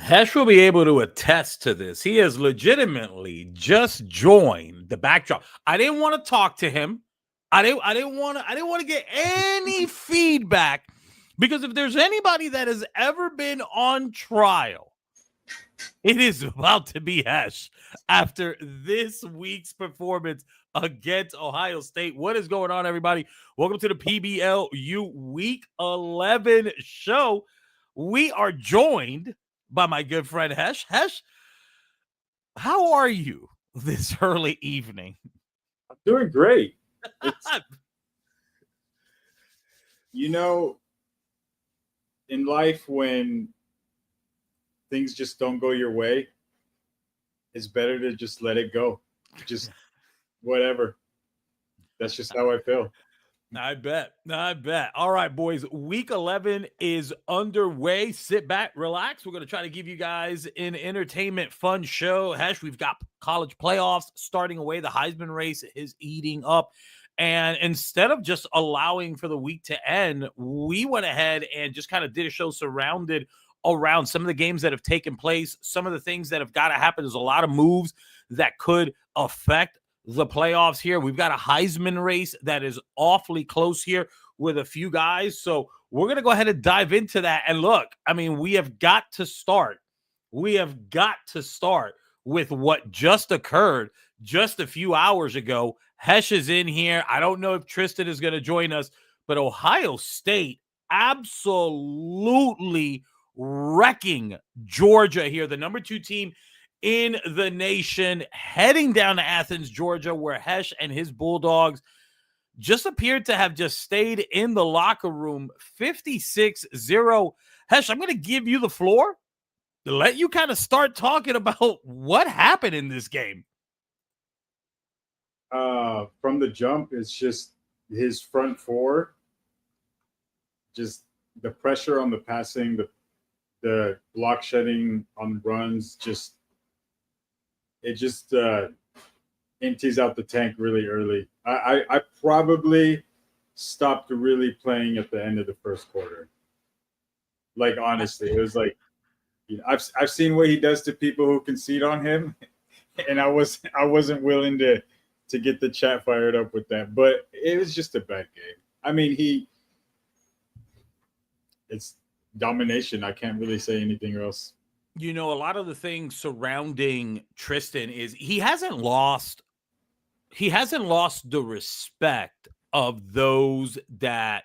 Hesh will be able to attest to this. He has legitimately just joined the backdrop. I didn't want to talk to him. I didn't want to get any feedback because if there's anybody that has ever been on trial, it is about to be Hesh after this week's performance against Ohio State. What is going on, everybody? Welcome to the PBLU Week 11 show. We are joined by my good friend Hesh. Hesh, how are you this early evening? I'm doing great. You know, in life, when things just don't go your way, it's better to just let it go. Just whatever. That's just how I feel. I bet. All right, boys. Week 11 is underway. Sit back, relax. We're going to try to give you guys an entertainment, fun show. Hesh, we've got college playoffs starting away. The Heisman race is eating up. And instead of just allowing for the week to end, we went ahead and just kind of did a show surrounded around some of the games that have taken place, some of the things that have got to happen. There's a lot of moves that could affect the playoffs here. We've got a Heisman race that is awfully close here with a few guys. So we're going to go ahead and dive into that. And look, I mean, we have got to start with what just occurred just a few hours ago. Hesh is in here. I don't know if Tristan is going to join us, but Ohio State absolutely wrecking Georgia here, the number 2 team in the nation, heading down to Athens, Georgia, where Hesh and his Bulldogs just appeared to have just stayed in the locker room 56-0. Hesh, I'm going to give you the floor to let you kind of start talking about what happened in this game. From the jump, it's just his front four, just the pressure on the passing, the block shedding on runs, it just empties out the tank really early. I probably stopped really playing at the end of the first quarter. Like, honestly, it was like, I've seen what he does to people who concede on him, and I wasn't willing to get the chat fired up with that. But it was just a bad game. I mean, it's domination. I can't really say anything else. You know, a lot of the things surrounding Tristan is he hasn't lost the respect of those that,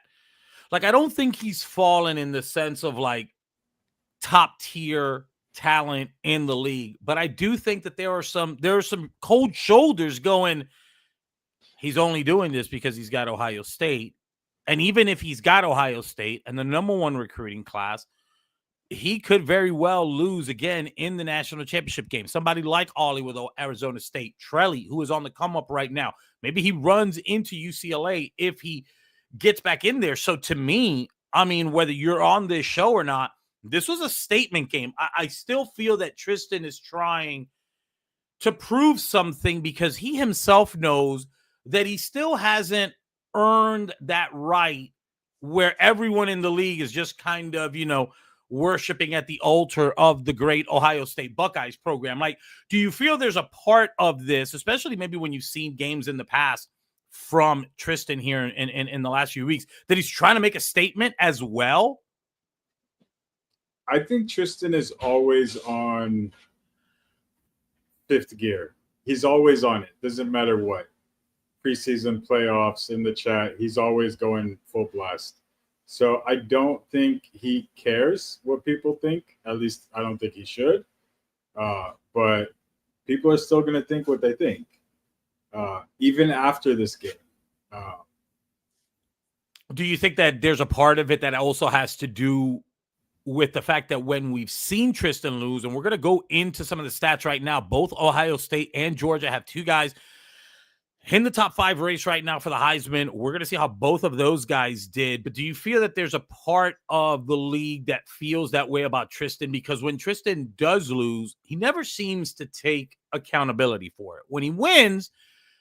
like, I don't think he's fallen in the sense of like top tier talent in the league, but I do think that there are some cold shoulders going, he's only doing this because he's got Ohio State. And even if he's got Ohio State and the number 1 recruiting class, he could very well lose again in the national championship game. Somebody like Ollie with Arizona State, Trelly, who is on the come up right now. Maybe he runs into UCLA if he gets back in there. So to me, I mean, whether you're on this show or not, this was a statement game. I still feel that Tristan is trying to prove something because he himself knows that he still hasn't earned that right where everyone in the league is just kind of, worshiping at the altar of the great Ohio State Buckeyes program. Like, do you feel there's a part of this, especially maybe when you've seen games in the past from Tristan here in the last few weeks, that he's trying to make a statement as well? I think Tristan is always on 5th gear. He's always on it. Doesn't matter what. Preseason, playoffs, in the chat, he's always going full blast. So I don't think he cares what people think. At least I don't think he should. But people are still going to think what they think, even after this game. Do you think that there's a part of it that also has to do with the fact that when we've seen Tristan lose, and we're going to go into some of the stats right now, both Ohio State and Georgia have 2 guys in the top 5 race right now for the Heisman. We're going to see how both of those guys did. But do you feel that there's a part of the league that feels that way about Tristan? Because when Tristan does lose, he never seems to take accountability for it. When he wins,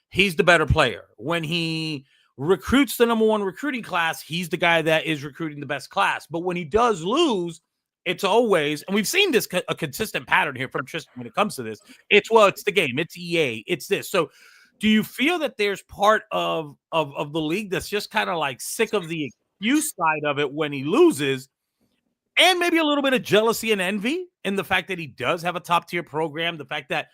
he's the better player. When he recruits the number 1 recruiting class, he's the guy that is recruiting the best class. But when he does lose, it's always, and we've seen this a consistent pattern here from Tristan when it comes to this. It's the game, it's EA, it's this. So do you feel that there's part of the league that's just kind of like sick of the excuse side of it when he loses, and maybe a little bit of jealousy and envy in the fact that he does have a top tier program, the fact that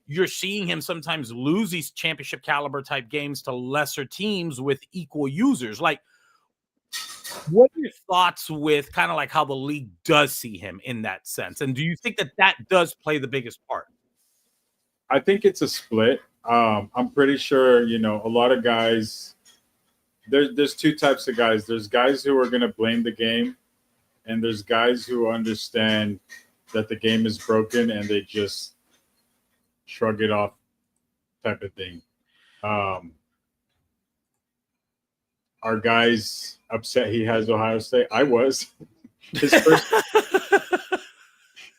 you're seeing him sometimes lose these championship caliber type games to lesser teams with equal users? Like, what are your thoughts with kind of like how the league does see him in that sense? And do you think that that does play the biggest part? I think it's a split. I'm pretty sure, a lot of guys, there's two types of guys. There's guys who are going to blame the game, and there's guys who understand that the game is broken and they just shrug it off type of thing. Are guys upset he has Ohio State? I was.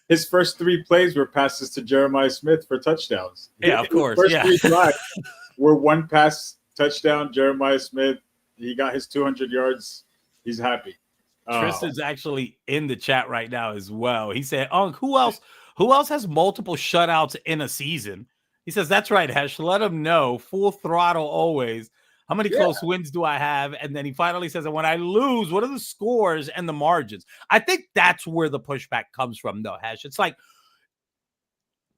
His first 3 plays were passes to Jeremiah Smith for touchdowns. Yeah, of course. His first 3 drives were 1 pass touchdown, Jeremiah Smith. He got his 200 yards. He's happy. Tristan's actually in the chat right now as well. He said, who else has multiple shutouts in a season? He says, that's right, Hesh. Let him know. Full throttle always. How many close wins do I have? And then he finally says, and when I lose, what are the scores and the margins? I think that's where the pushback comes from, though, Hesh. It's like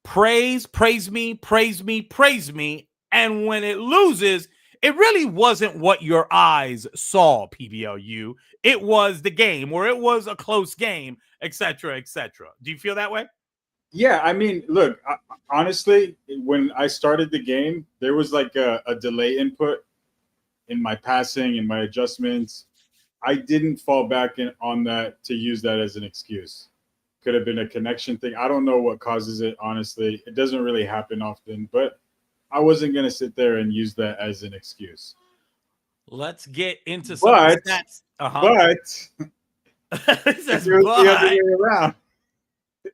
praise me. And when it loses, it really wasn't what your eyes saw, PBLU. It was the game, or it was a close game, etc., etc. Do you feel that way? Yeah, I mean, look, honestly, when I started the game, there was like a delay input in my passing and my adjustments. I didn't fall back on that to use that as an excuse. Could have been a connection thing. I don't know what causes it, honestly. It doesn't really happen often, but I wasn't going to sit there and use that as an excuse. Let's get into some stats. But if it was the other way around,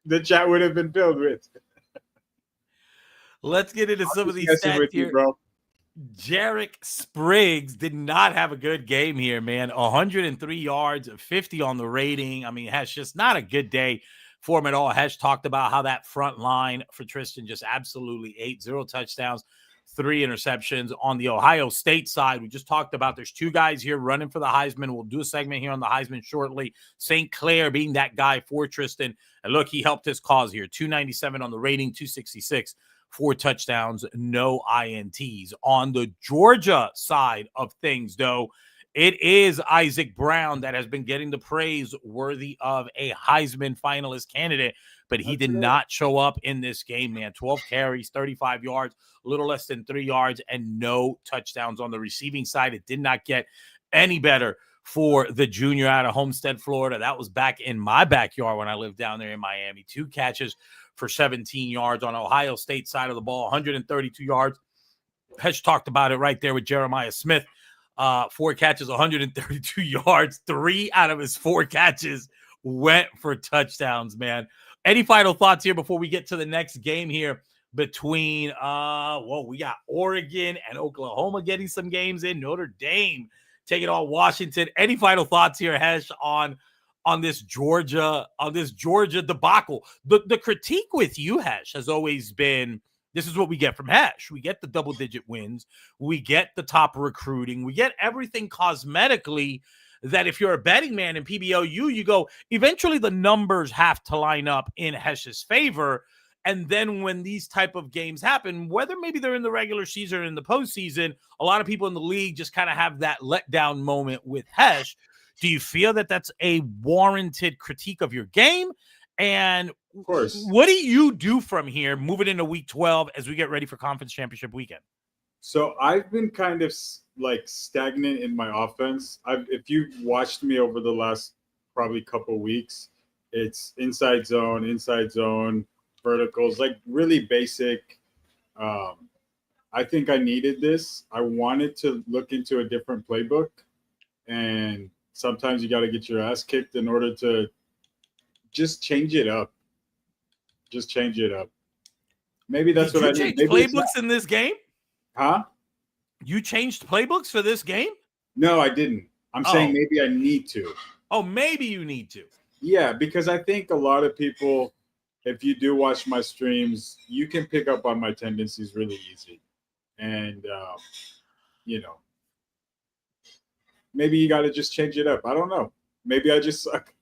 the chat would have been filled with. Let's get into some of these stats here. Bro. Jarek Spriggs did not have a good game here, man. 103 yards, 50 on the rating. I mean, Hesh, just not a good day for him at all. Hesh talked about how that front line for Tristan just absolutely ate. 0 touchdowns, 3 interceptions. On the Ohio State side, we just talked about there's 2 guys here running for the Heisman. We'll do a segment here on the Heisman shortly. St. Clair being that guy for Tristan. And look, he helped his cause here. 297 on the rating, 266. 4 touchdowns, no INTs. On the Georgia side of things, though, it is Isaac Brown that has been getting the praise worthy of a Heisman finalist candidate, but he did not show up in this game, man. 12 carries, 35 yards, a little less than 3 yards, and no touchdowns on the receiving side. It did not get any better for the junior out of Homestead, Florida. That was back in my backyard when I lived down there in Miami. 2 catches for 17 yards. On Ohio State side of the ball, 132 yards. Hesh talked about it right there with Jeremiah Smith. 4 catches, 132 yards. 3 out of his 4 catches went for touchdowns, man. Any final thoughts here before we get to the next game here between, we got Oregon and Oklahoma getting some games in. Notre Dame taking on Washington. Any final thoughts here, Hesh, on this Georgia debacle? The critique with you, Hesh, has always been, this is what we get from Hesh. We get the double-digit wins. We get the top recruiting. We get everything cosmetically that if you're a betting man in PBLU, you go, eventually the numbers have to line up in Hesh's favor. And then when these type of games happen, whether maybe they're in the regular season or in the postseason, a lot of people in the league just kind of have that letdown moment with Hesh. Do you feel that that's a warranted critique of your game? And of course, what do you do from here moving into week 12 as we get ready for conference championship weekend? So I've been kind of like stagnant in my offense. If you've watched me over the last probably couple weeks, it's inside zone, verticals, like really basic. I think I needed this. I wanted to look into a different playbook, and sometimes you got to get your ass kicked in order to just change it up. Just change it up. Maybe that's what I need. Maybe playbooks in this game? Huh? You changed playbooks for this game? No, I didn't. I'm saying maybe I need to. Oh, maybe you need to. Yeah, because I think a lot of people, if you do watch my streams, you can pick up on my tendencies really easy. And, you know, maybe you got to just change it up. I don't know. Maybe I just suck.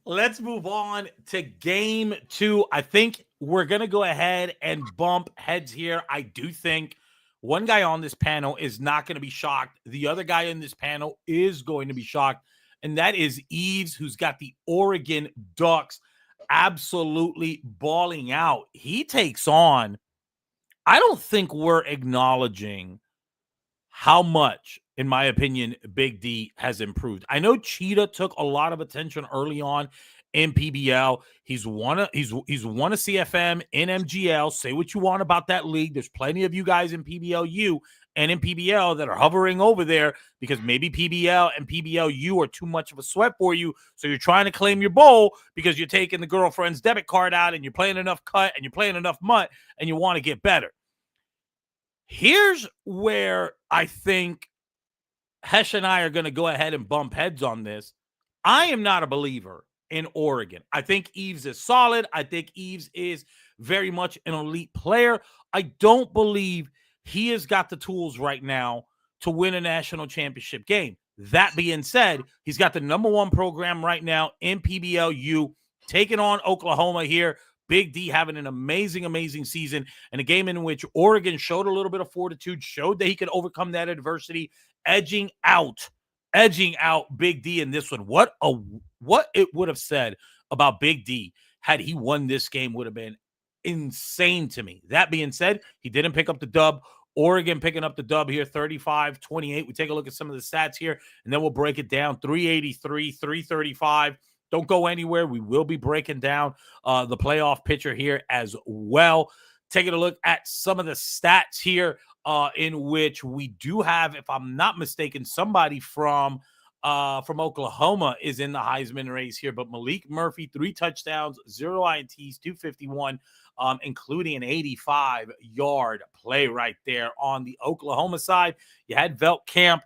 Let's move on to game two. I think we're going to go ahead and bump heads here. I do think one guy on this panel is not going to be shocked. The other guy in this panel is going to be shocked, and that is Eves, who's got the Oregon Ducks absolutely balling out. He takes on, I don't think we're acknowledging how much, in my opinion, Big D has improved. I know Cheetah took a lot of attention early on in PBL. He's won a CFM in MGL. Say what you want about that league. There's plenty of you guys in PBLU and in PBL that are hovering over there because maybe PBL and PBLU are too much of a sweat for you. So you're trying to claim your bowl because you're taking the girlfriend's debit card out and you're playing enough cut and you're playing enough mutt and you want to get better. Here's where I think Hesh and I are going to go ahead and bump heads on this. I am not a believer in Oregon. I think Eves is solid. I think Eves is very much an elite player. I don't believe he has got the tools right now to win a national championship game. That being said, he's got the number one program right now in PBLU, taking on Oklahoma here. Big D having an amazing, amazing season, and a game in which Oregon showed a little bit of fortitude, showed that he could overcome that adversity, edging out Big D in this one. What it would have said about Big D had he won this game would have been insane to me. That being said, he didn't pick up the dub. Oregon picking up the dub here, 35-28. We take a look at some of the stats here, and then we'll break it down. 383, 335. Don't go anywhere. We will be breaking down the playoff picture here as well. Taking a look at some of the stats here in which we do have, if I'm not mistaken, somebody from Oklahoma is in the Heisman race here. But Malik Murphy, 3 touchdowns, 0 INTs, 251, including an 85-yard play right there on the Oklahoma side. You had Velt Camp,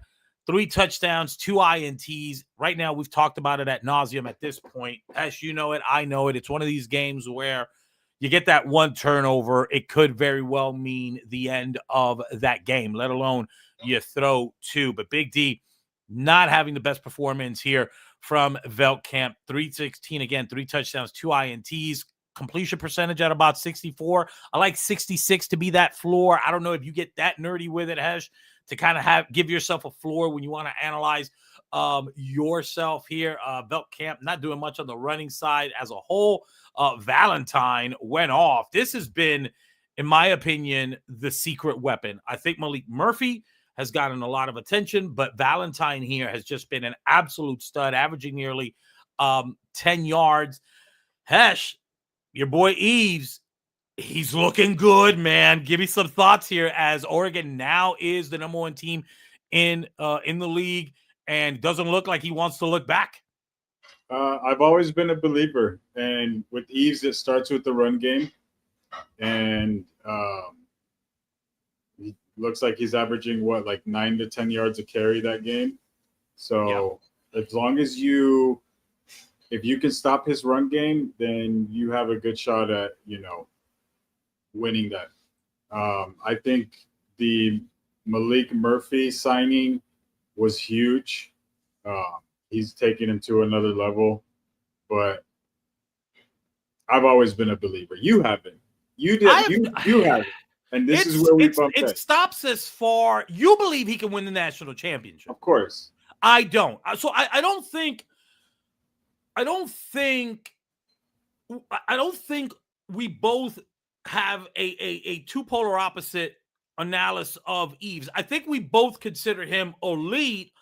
3 touchdowns, 2 INTs. Right now, we've talked about it ad nauseum at this point. As you know it, I know it. It's one of these games where you get that one turnover, it could very well mean the end of that game, let alone you throw 2. But Big D not having the best performance here from Velt Camp. 316, again, 3 touchdowns, 2 INTs. Completion percentage at about 64. I like 66 to be that floor. I don't know if you get that nerdy with it, Hesh, to kind of give yourself a floor when you want to analyze yourself here. Velt Camp not doing much on the running side as a whole. Valentine went off. This has been, in my opinion, the secret weapon. I think Malik Murphy has gotten a lot of attention, but Valentine here has just been an absolute stud, averaging nearly 10 yards. Hesh, your boy Eves, he's looking good, man. Give me some thoughts here as Oregon now is the number 1 team in the league and doesn't look like he wants to look back. I've always been a believer, and with Eves, it starts with the run game, and he looks like he's averaging like 9 to 10 yards a carry that game. So as long as if you can stop his run game, then you have a good shot at winning that. I think the Malik Murphy signing was huge. He's taking him to another level, but I've always been a believer. You haven't. You did. You haven't. And this is where we bump it stops as far. You believe he can win the national championship? Of course. I don't. So I don't think we both have a two polar opposite analysis of Eves. I think we both consider him elite.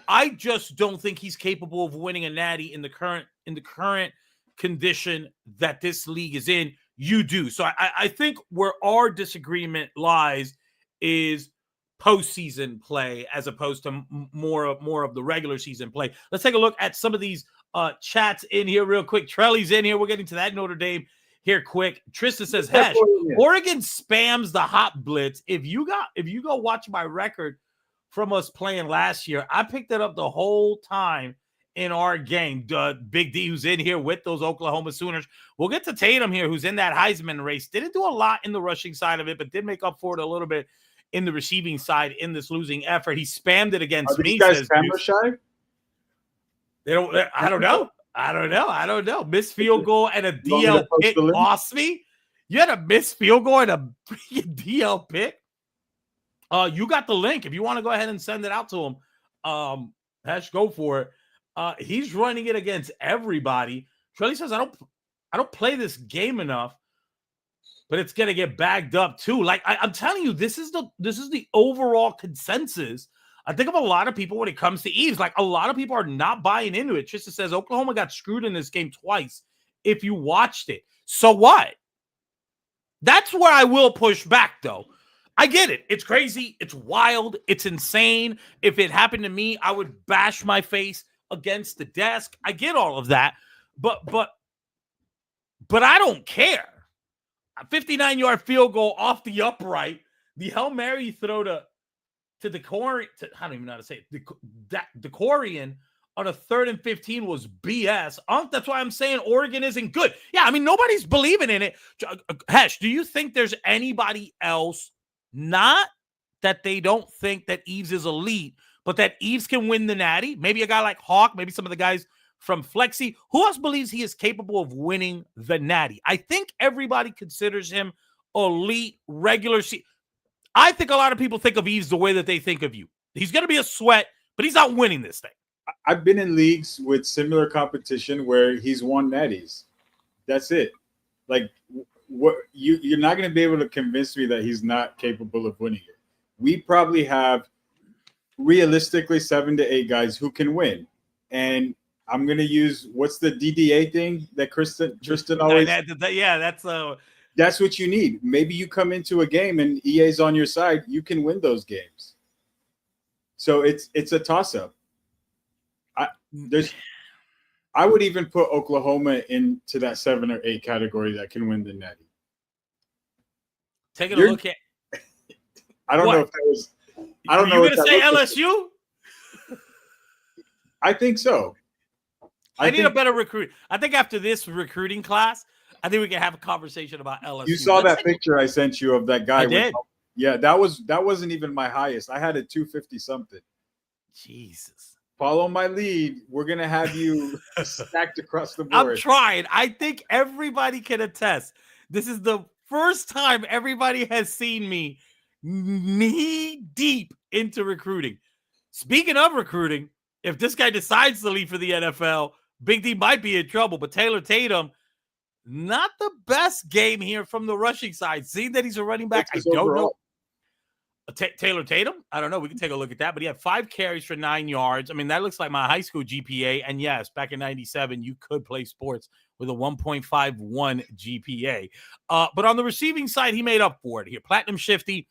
I just don't think he's capable of winning a natty in the current condition that this league is in. You do. So I think where our disagreement lies is postseason play as opposed to more of the regular season play. Let's take a look at some of these chats in here real quick. Trelly's in here. We're getting to that Notre Dame here quick. Tristan says, Hesh, Oregon spams the hot blitz. If you go watch my record from us playing last year, I picked it up the whole time, in our game. Big D, who's in here with those Oklahoma Sooners. We'll get to Tatum here, who's in that Heisman race. Didn't do a lot in the rushing side of it, but did make up for it a little bit in the receiving side in this losing effort. He spammed it against me. Are these guys camera shy? They don't. I don't know. Missed field goal and a DL pick cost me. You had a missed field goal and a DL pick. You got the link. If you want to go ahead and send it out to him, Hesh, go for it. He's running it against everybody. Trelly says, I don't play this game enough, but it's gonna get bagged up too. Like I'm telling you, this is the overall consensus. I think of a lot of people when it comes to Eves. Like a lot of people are not buying into it. Trista says Oklahoma got screwed in this game twice. If you watched it, so what? That's where I will push back, though. I get it. It's crazy. It's wild. It's insane. If it happened to me, I would bash my face against the desk. I get all of that, but I don't care. A 59-yard field goal off the upright. The Hail Mary throw to Decorian. I don't even know how to say it. Decorian on a 3rd and 15 was BS. That's why I'm saying Oregon isn't good. Yeah, I mean, nobody's believing in it. Hesh, do you think there's anybody else, not that they don't think that Eves is elite, but that Eves can win the Natty? Maybe a guy like Hawk, maybe some of the guys from Flexi. Who else believes he is capable of winning the Natty? I think everybody considers him elite, regular season. I think a lot of people think of Eves the way that they think of you. He's going to be a sweat, but he's not winning this thing. I've been in leagues with similar competition where he's won natties. That's it. Like, what you're not going to be able to convince me that he's not capable of winning it. We probably have realistically 7 to 8 guys who can win. And I'm going to use, what's the DDA thing that Tristan always... That's what you need. Maybe you come into a game and EA's on your side, you can win those games. So it's a toss-up. I would even put Oklahoma into that 7 or 8 category that can win the Natty. Taking a look at... I don't know if that was... I don't know. You're going to say LSU? I think so. I need a better recruit. I think after this recruiting class, I think we can have a conversation about LSU. You saw that picture I sent you of that guy. I did. Yeah, that wasn't even my highest. I had a 250 something. Jesus. Follow my lead. We're gonna have you stacked across the board. I'm trying. I think everybody can attest. This is the first time everybody has seen me knee deep into recruiting. Speaking of recruiting, if this guy decides to leave for the NFL, Big D might be in trouble. But Taylor Tatum, not the best game here from the rushing side. Seeing that he's a running back, I don't know. Taylor Tatum, I don't know. We can take a look at that. But he had 5 carries for 9 yards. I mean, that looks like my high school GPA. And yes, back in 97, you could play sports with a 1.51 GPA. But on the receiving side, he made up for it here. Platinum Shifty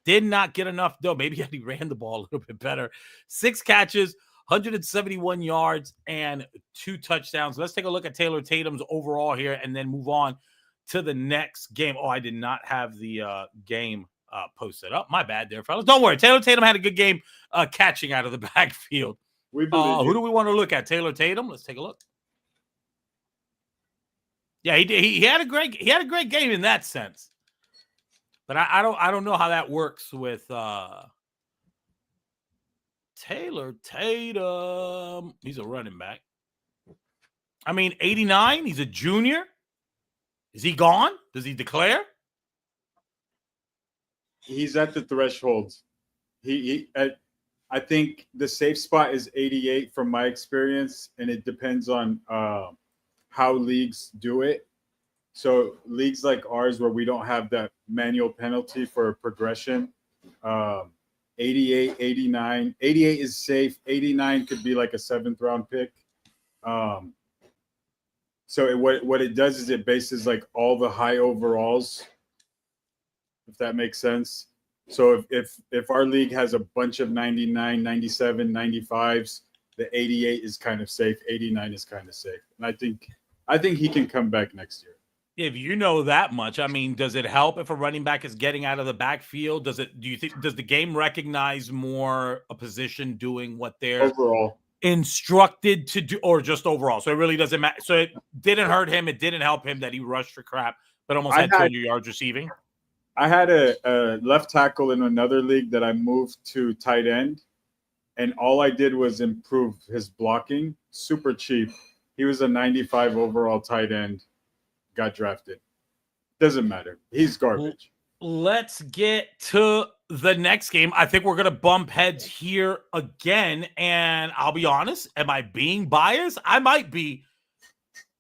did not get enough, though. Maybe he ran the ball a little bit better. 6 catches, 171 yards, and 2 touchdowns. Let's take a look at Taylor Tatum's overall here and then move on to the next game. Oh, I did not have the game posted up. My bad there, fellas. Don't worry. Taylor Tatum had a good game catching out of the backfield. Who do we want to look at? Taylor Tatum? Let's take a look. Yeah, he did. He had a great game in that sense. But I don't know how that works with Taylor Tatum. He's a running back. I mean, 89. He's a junior. Is he gone? Does he declare? He's at the threshold. I think the safe spot is 88 from my experience, and it depends on how leagues do it. So leagues like ours, where we don't have that manual penalty for progression, 88, 89. 88 is safe. 89 could be like a 7th round pick. So what it does is it bases like all the high overalls, if that makes sense. So if our league has a bunch of 99, 97, 95s, the 88 is kind of safe. 89 is kind of safe. And I think he can come back next year. If you know that much, I mean, does it help if a running back is getting out of the backfield? Does the game recognize more a position doing what they're overall? instructed to do, or just overall? So it really doesn't matter. So it didn't hurt him. It didn't help him that he rushed for crap, but almost had 200 yards receiving. I had a left tackle in another league that I moved to tight end, and all I did was improve his blocking. Super cheap. He was a 95 overall tight end, got drafted. Doesn't matter. He's garbage. Let's get to the next game. I think we're going to bump heads here again, and I'll be honest, am I being biased? I might be.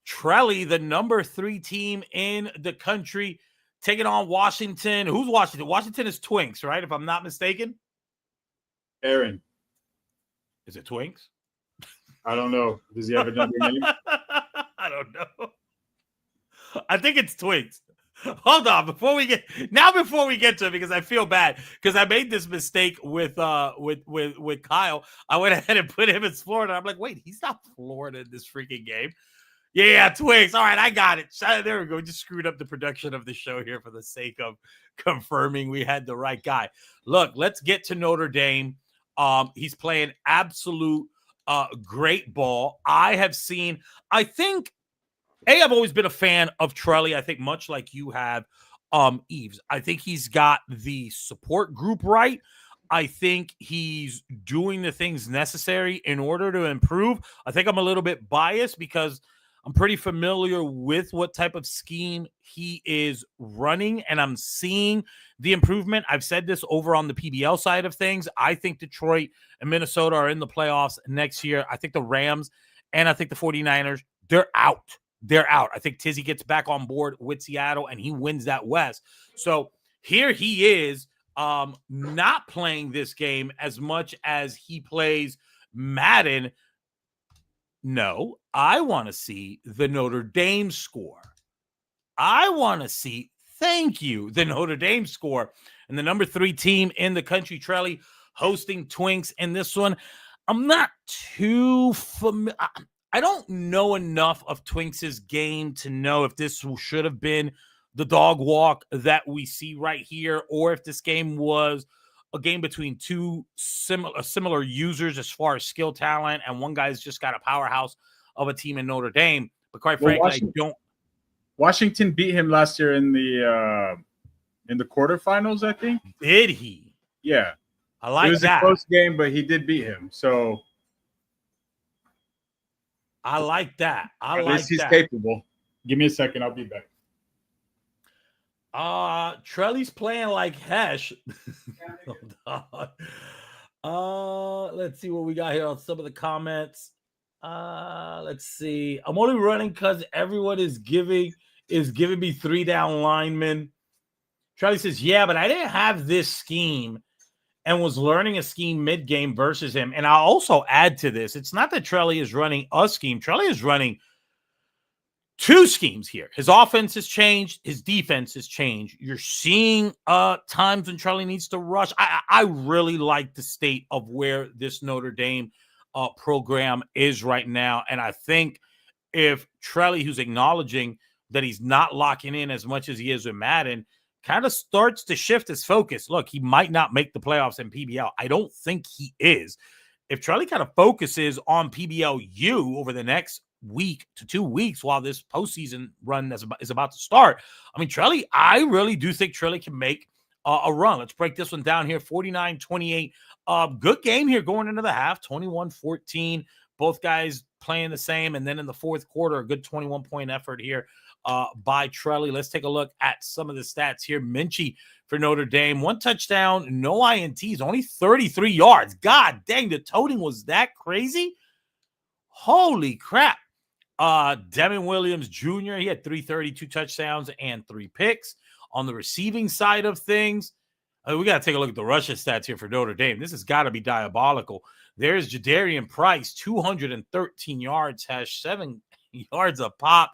Trelly, the number 3 team in the country, taking on Washington. Who's Washington? Washington is Twinks, right? If I'm not mistaken. Aaron. Is it Twinks? I don't know. Does he have another name? I don't know. I think it's Twinks. Hold on, before we get to it, because I feel bad because I made this mistake with Kyle. I went ahead and put him as Florida. I'm like, wait, he's not Florida in this freaking game. Yeah, Twinks. All right, I got it. There we go. We just screwed up the production of the show here for the sake of confirming we had the right guy. Look, let's get to Notre Dame. He's playing absolute great ball. I've always been a fan of Trelly. I think much like you have, Eves. I think he's got the support group right. I think he's doing the things necessary in order to improve. I think I'm a little bit biased because I'm pretty familiar with what type of scheme he is running, and I'm seeing the improvement. I've said this over on the PBL side of things. I think Detroit and Minnesota are in the playoffs next year. I think the Rams and I think the 49ers, they're out. They're out. I think Tizzy gets back on board with Seattle, and he wins that West. So here he is not playing this game as much as he plays Madden. No, I want to see the Notre Dame score. I want to see, thank you, the Notre Dame score. And the number 3 team in the country, Trelly, hosting Twinks in this one. I'm not too familiar. I don't know enough of Twinks' game to know if this should have been the dog walk that we see right here, or if this game was a game between two similar users as far as skill talent, and one guy's just got a powerhouse of a team in Notre Dame. But quite frankly, Washington beat him last year in the quarterfinals, I think. Did he? Yeah. I like that. It was a close game, but he did beat him. So I like that. At least he's capable. Give me a second. I'll be back. Trelly's playing like Hesh. Let's see what we got here on some of the comments. Let's see. I'm only running because everyone is giving me 3 down linemen. Trelly says, yeah, but I didn't have this scheme and was learning a scheme mid-game versus him. And I'll also add to this. It's not that Trelly is running a scheme. Trelly is running 2 schemes here. His offense has changed. His defense has changed. You're seeing times when Trelly needs to rush. I really like the state of where this Notre Dame program is right now. And I think if Trelly, who's acknowledging that he's not locking in as much as he is with Madden, kind of starts to shift his focus. Look, he might not make the playoffs in PBL. I don't think he is. If Trelly kind of focuses on PBLU over the next week to 2 weeks while this postseason run is about to start, I mean, Trelly, I really do think Trelly can make a run. Let's break this one down here. 49-28. Good game here going into the half. 21-14. Both guys playing the same. And then in the fourth quarter, a good 21-point effort here by Trelly. Let's take a look at some of the stats here. Minchie for Notre Dame, 1 touchdown, no INTs, only 33 yards. God dang, the toting was that crazy. Holy crap. Devin Williams Jr., he had 332 touchdowns and 3 picks. On the receiving side of things, we got to take a look at the rushing stats here for Notre Dame. This has got to be diabolical. There's Jadarian Price, 213 yards, has 7 yards a pop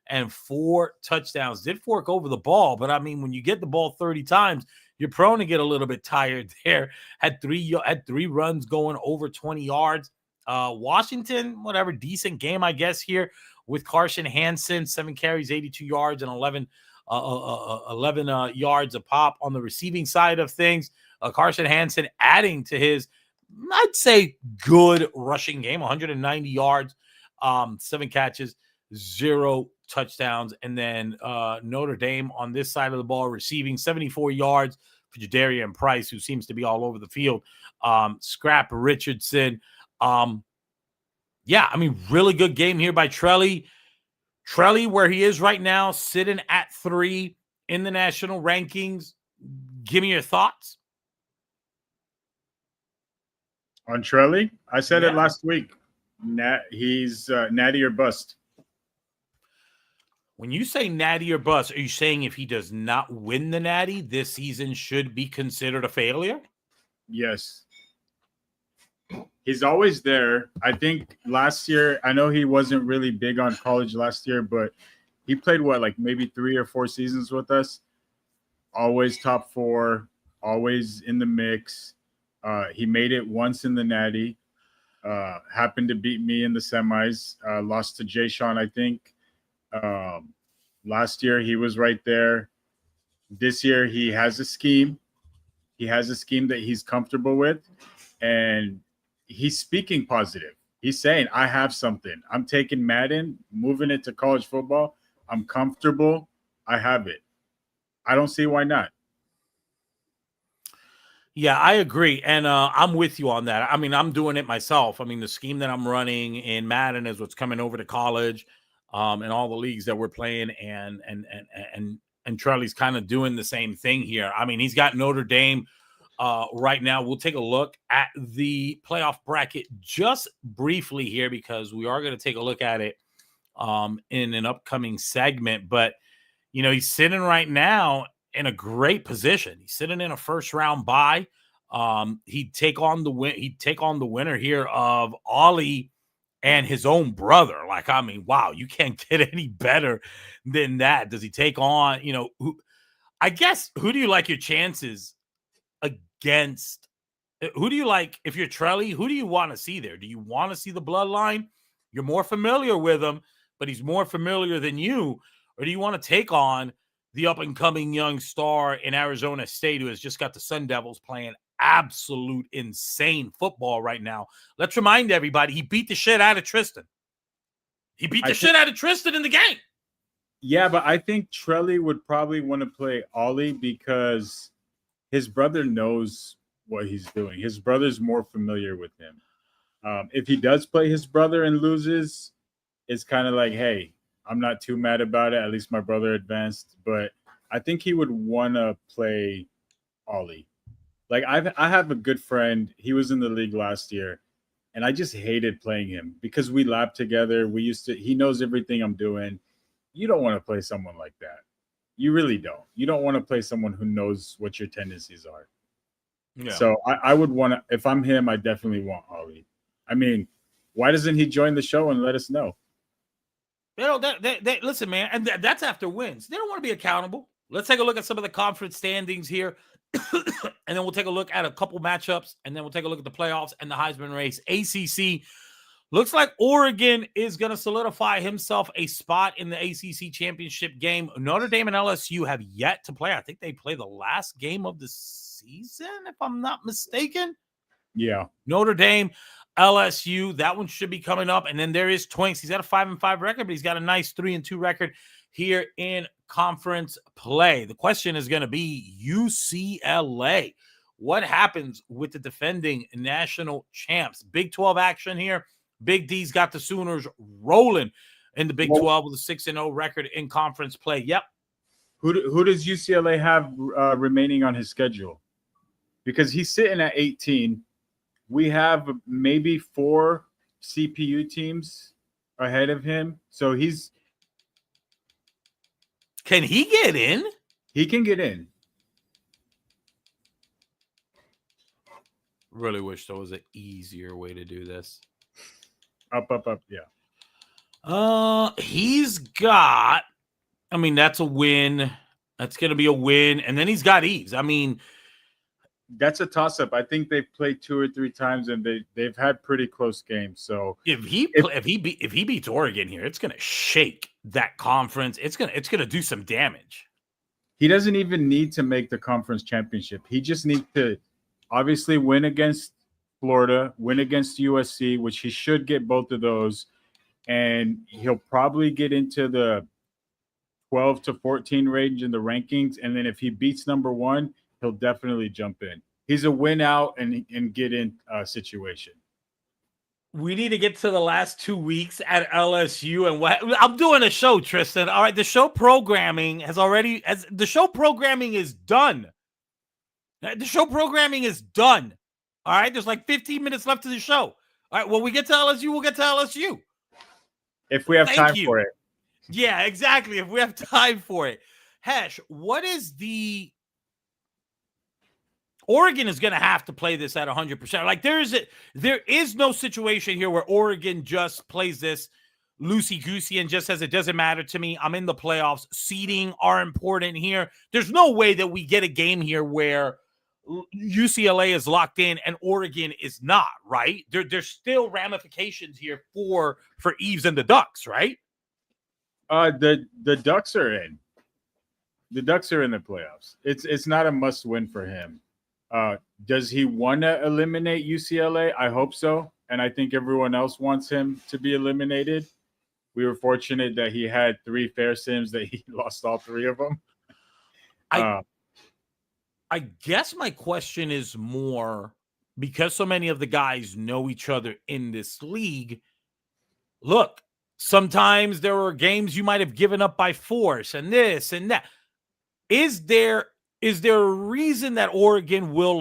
and 4 touchdowns. Did fork over the ball, but I mean, when you get the ball 30 times, you're prone to get a little bit tired there. Had 3 runs going over 20 yards. Washington, whatever, decent game, I guess, here with Carson Hansen, 7 carries, 82 yards, and 11 yards a pop. On the receiving side of things, Carson Hansen adding to his I'd say good rushing game, 190 yards, 7 catches, 0 touchdowns. And then Notre Dame on this side of the ball receiving 74 yards for Jadarian Price, who seems to be all over the field. Scrap Richardson. Yeah, I mean, really good game here by Trelly. Trelly, where he is right now, sitting at 3 in the national rankings. Give me your thoughts. On Trelly, I said it last week. He's natty or bust. When you say natty or bust, are you saying if he does not win the natty, this season should be considered a failure? Yes. He's always there. I think last year, I know he wasn't really big on college last year, but he played like maybe 3 or 4 seasons with us. Always top 4, always in the mix. He made it once in the natty. Happened to beat me in the semis. Lost to Jay Sean, I think. Last year, he was right there. This year, he has a scheme. He has a scheme that he's comfortable with. And he's speaking positive. He's saying, I have something. I'm taking Madden, moving it to college football. I'm comfortable. I have it. I don't see why not. Yeah, I agree. And I'm with you on that. I mean, I'm doing it myself. I mean, the scheme that I'm running in Madden is what's coming over to college and all the leagues that we're playing. And Charlie's kind of doing the same thing here. I mean, he's got Notre Dame right now. We'll take a look at the playoff bracket just briefly here because we are going to take a look at it in an upcoming segment. But, you know, he's sitting right now in a great position. He's sitting in a first round bye. He'd take on the winner here of Ollie and his own brother. Like, I mean, wow, you can't get any better than that. Does he take on, you know, who do you like your chances against? Who do you like if you're Trelly? Who do you want to see there? Do you want to see the bloodline? You're more familiar with him, but he's more familiar than you. Or do you want to take on the up-and-coming young star in Arizona State who has just got the Sun Devils playing absolute insane football right now? Let's remind everybody, he beat the shit out of Tristan. He beat the shit out of Tristan in the game. Yeah, but I think Trelly would probably want to play Ollie because his brother knows what he's doing. His brother's more familiar with him. If he does play his brother and loses, it's kind of like, hey, I'm not too mad about it. At least my brother advanced. But I think he would want to play Ollie. Like, I have a good friend. He was in the league last year, and I just hated playing him because we lapped together. He knows everything I'm doing. You don't want to play someone like that. You really don't. You don't want to play someone who knows what your tendencies are. Yeah. So I would want to, if I'm him, I definitely want Ollie. I mean, why doesn't he join the show and let us know? You know, listen, man, and that's after wins. They don't want to be accountable. Let's take a look at some of the conference standings here, and then we'll take a look at a couple matchups, and then we'll take a look at the playoffs and the Heisman race. ACC looks like Oregon is going to solidify himself a spot in the ACC championship game. Notre Dame and LSU have yet to play. I think they play the last game of the season, if I'm not mistaken. Yeah. Notre Dame, LSU, that one should be coming up. And then there is Twinks. He's got a 5-5 record, but he's got a nice 3-2 record here in conference play. The question is going to be UCLA. What happens with the defending national champs? Big 12 action here. Big D's got the Sooners rolling in the Big 12 with a 6-0 record in conference play. Yep. Who does UCLA have remaining on his schedule? Because he's sitting at 18. We have maybe 4 CPU teams ahead of him. So he's... Can he get in? He can get in. Really wish there was an easier way to do this. Up, yeah. He's got... I mean, that's a win. That's going to be a win. And then he's got ease. I mean... That's a toss-up. I think they've played 2 or 3 times, and they've had pretty close games. So if he beats Oregon here, it's going to shake that conference. It's going to do some damage. He doesn't even need to make the conference championship. He just needs to obviously win against Florida, win against USC, which he should get both of those, and he'll probably get into the 12 to 14 range in the rankings. And then if he beats number one, he'll definitely jump in. He's a win out and get in situation. We need to get to the last 2 weeks at LSU and what I'm doing a show, Tristan. All right, the show programming the show programming is done. The show programming is done. All right, there's like 15 minutes left of the show. All right, when we get to LSU, we'll get to LSU. If we have time for it. Yeah, exactly. If we have time for it. Hesh, what is the Oregon is going to have to play this at 100%. Like there is no situation here where Oregon just plays this loosey-goosey and just says it doesn't matter to me. I'm in the playoffs. Seeding are important here. There's no way that we get a game here where UCLA is locked in and Oregon is not, right? There's still ramifications here for Eves and the Ducks, right? The Ducks are in. The Ducks are in the playoffs. It's not a must win for him. Does he want to eliminate UCLA? I hope so. And I think everyone else wants him to be eliminated. We were fortunate that he had 3 fair sims that he lost all 3 of them. I guess my question is more because so many of the guys know each other in this league. Look, sometimes there are games you might have given up by force and this and that. Is there a reason that Oregon will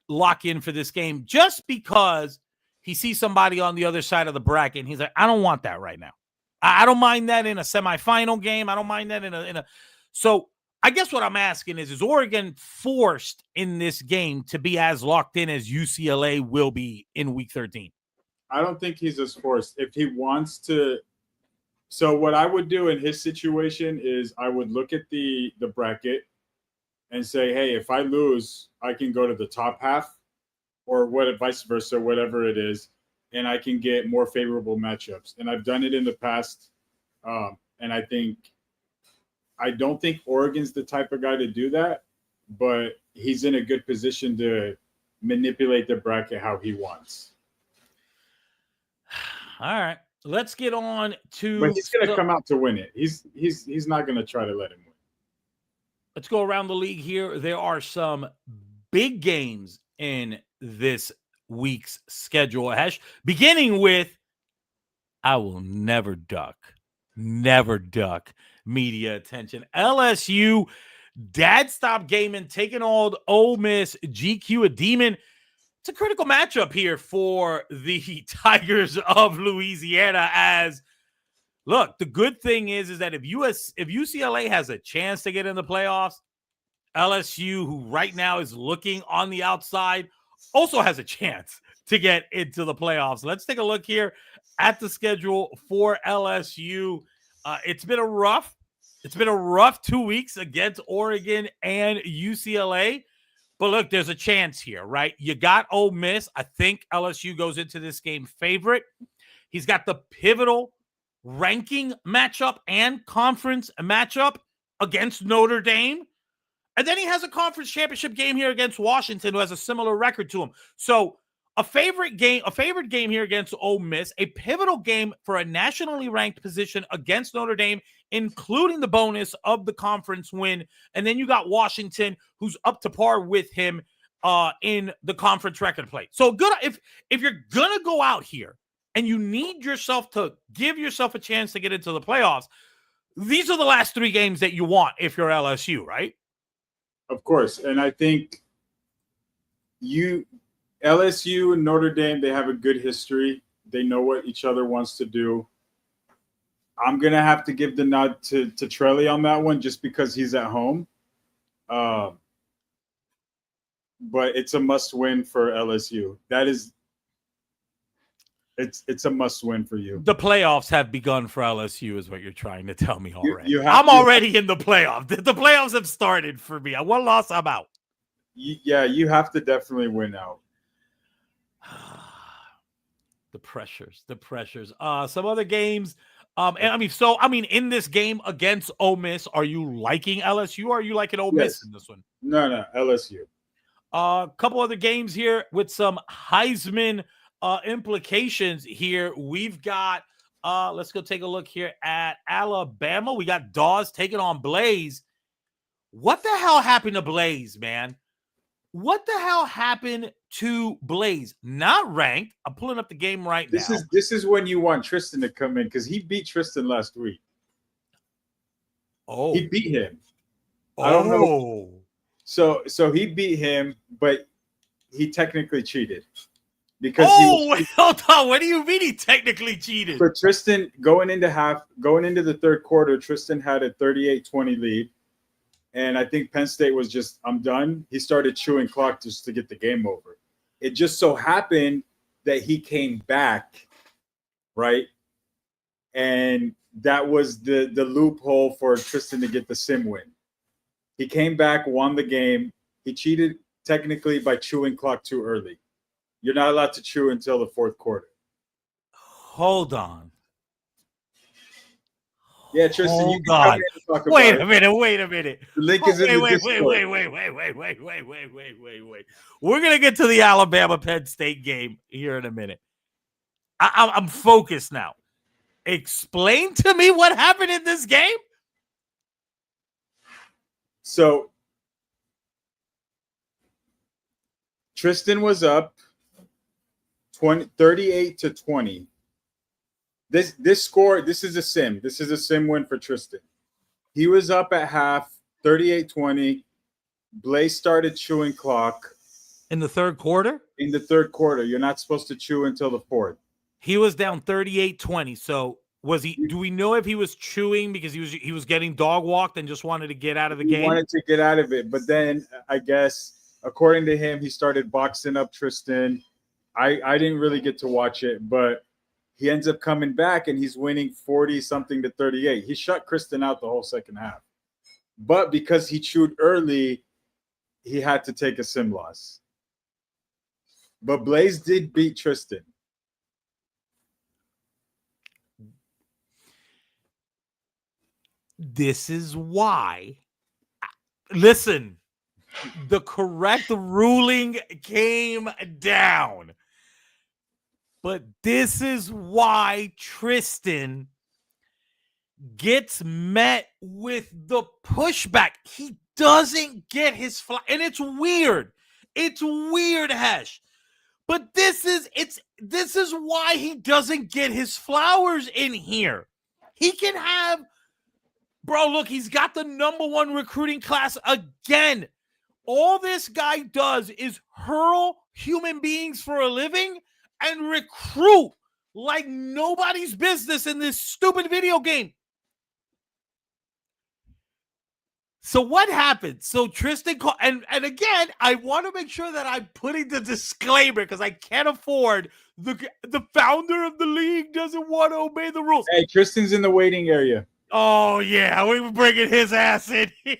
lock in for this game just because he sees somebody on the other side of the bracket and he's like, I don't want that right now. I don't mind that in a semifinal game. I don't mind that in a. So I guess what I'm asking is Oregon forced in this game to be as locked in as UCLA will be in week 13? I don't think he's as forced. If he wants to. So what I would do in his situation is I would look at the bracket and say, hey, if I lose, I can go to the top half or vice versa, whatever it is, and I can get more favorable matchups. And I've done it in the past, and I don't think Oregon's the type of guy to do that, but he's in a good position to manipulate the bracket how he wants. All right. Let's get on to. But he's going to come out to win it. He's not going to try to let him win. Let's go around the league here. There are some big games in this week's schedule, Hesh, beginning with I will never duck media attention. LSU, dad stop gaming, taking on Ole Miss, GQ a demon. It's a critical matchup here for the Tigers of Louisiana. As look, the good thing is that if UCLA has a chance to get in the playoffs, LSU, who right now is looking on the outside, also has a chance to get into the playoffs. Let's take a look here at the schedule for LSU. It's been a rough 2 weeks against Oregon and UCLA. But look, there's a chance here, right? You got Ole Miss. I think LSU goes into this game favorite. He's got the pivotal ranking matchup and conference matchup against Notre Dame. And then he has a conference championship game here against Washington, who has a similar record to him. So a favorite game here against Ole Miss, a pivotal game for a nationally ranked position against Notre Dame, including the bonus of the conference win. And then you got Washington, who's up to par with him in the conference record play. So good if you're gonna go out here and you need yourself to give yourself a chance to get into the playoffs, these are the last 3 games that you want if you're LSU, right? Of course. And I think LSU and Notre Dame, they have a good history. They know what each other wants to do. I'm going to have to give the nod to Trelly on that one just because he's at home. But it's a must win for LSU. It's a must win for you. The playoffs have begun for LSU is what you're trying to tell me already. I'm already in the playoffs. The playoffs have started for me. One loss, I'm out. Yeah, you have to definitely win out. The pressures. Some other games. In this game against Ole Miss, are you liking LSU or are you liking Ole Miss in this one? No, LSU. A couple other games here with some Heisman implications here. We've got, let's go take a look here at Alabama. We got Dawes taking on Blaze. What the hell happened to Blaze, man? What the hell happened to Blaze? Not ranked. I'm pulling up the game right now. This is when you want Tristan to come in because he beat Tristan last week. Oh, he beat him. I don't know. So he beat him, but he technically cheated because hold on. What do you mean he technically cheated? For Tristan, going into the third quarter, Tristan had a 38-20 lead. And I think Penn State was just, I'm done. He started chewing clock just to get the game over. It just so happened that he came back, right? And that was the loophole for Tristan to get the sim win. He came back, won the game. He cheated technically by chewing clock too early. You're not allowed to chew until the fourth quarter. Hold on. Yeah, Tristan, you can come in and talk about it. Wait a minute. The link is in the Discord. Wait. We're going to get to the Alabama-Penn State game here in a minute. I'm focused now. Explain to me what happened in this game. So, Tristan was up 38-20. This score, this is a sim. This is a sim win for Tristan. He was up at half, 38-20. Blaze started chewing clock. In the third quarter? In the third quarter. You're not supposed to chew until the fourth. He was down 38-20. So was he? Do we know if he was chewing because he was getting dog walked and just wanted to get out of the game? He wanted to get out of it. But then, I guess, according to him, he started boxing up Tristan. I didn't really get to watch it, but he ends up coming back and he's winning 40-something to 38. He shut Kristen out the whole second half. But because he chewed early, he had to take a sim loss. But Blaze did beat Tristan. This is why. Listen, the correct ruling came down. But this is why Tristan gets met with the pushback. He doesn't get his fly, and it's weird. It's weird, Hesh. But this is why he doesn't get his flowers in here. He can have, bro, look, he's got the #1 recruiting class again. All this guy does is hurl human beings for a living and recruit like nobody's business in this stupid video game. So what happened? So Tristan called, and again, I want to make sure that I'm putting the disclaimer because I can't afford the founder of the league doesn't want to obey the rules. Hey, Tristan's in the waiting area. Oh yeah, we were bringing his ass in. We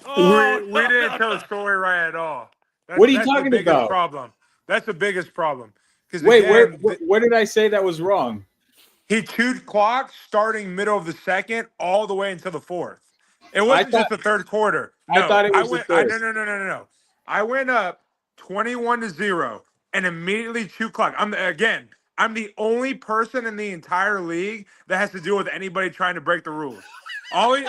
didn't tell the story right at all. What are you talking about? Problem. That's the biggest problem. Wait, what did I say that was wrong? He chewed clock starting middle of the second all the way until the fourth. It wasn't just the third quarter. No, I thought it was the first. No. I went up 21-0 and immediately chewed clock. I'm the only person in the entire league that has to deal with anybody trying to break the rules. Ollie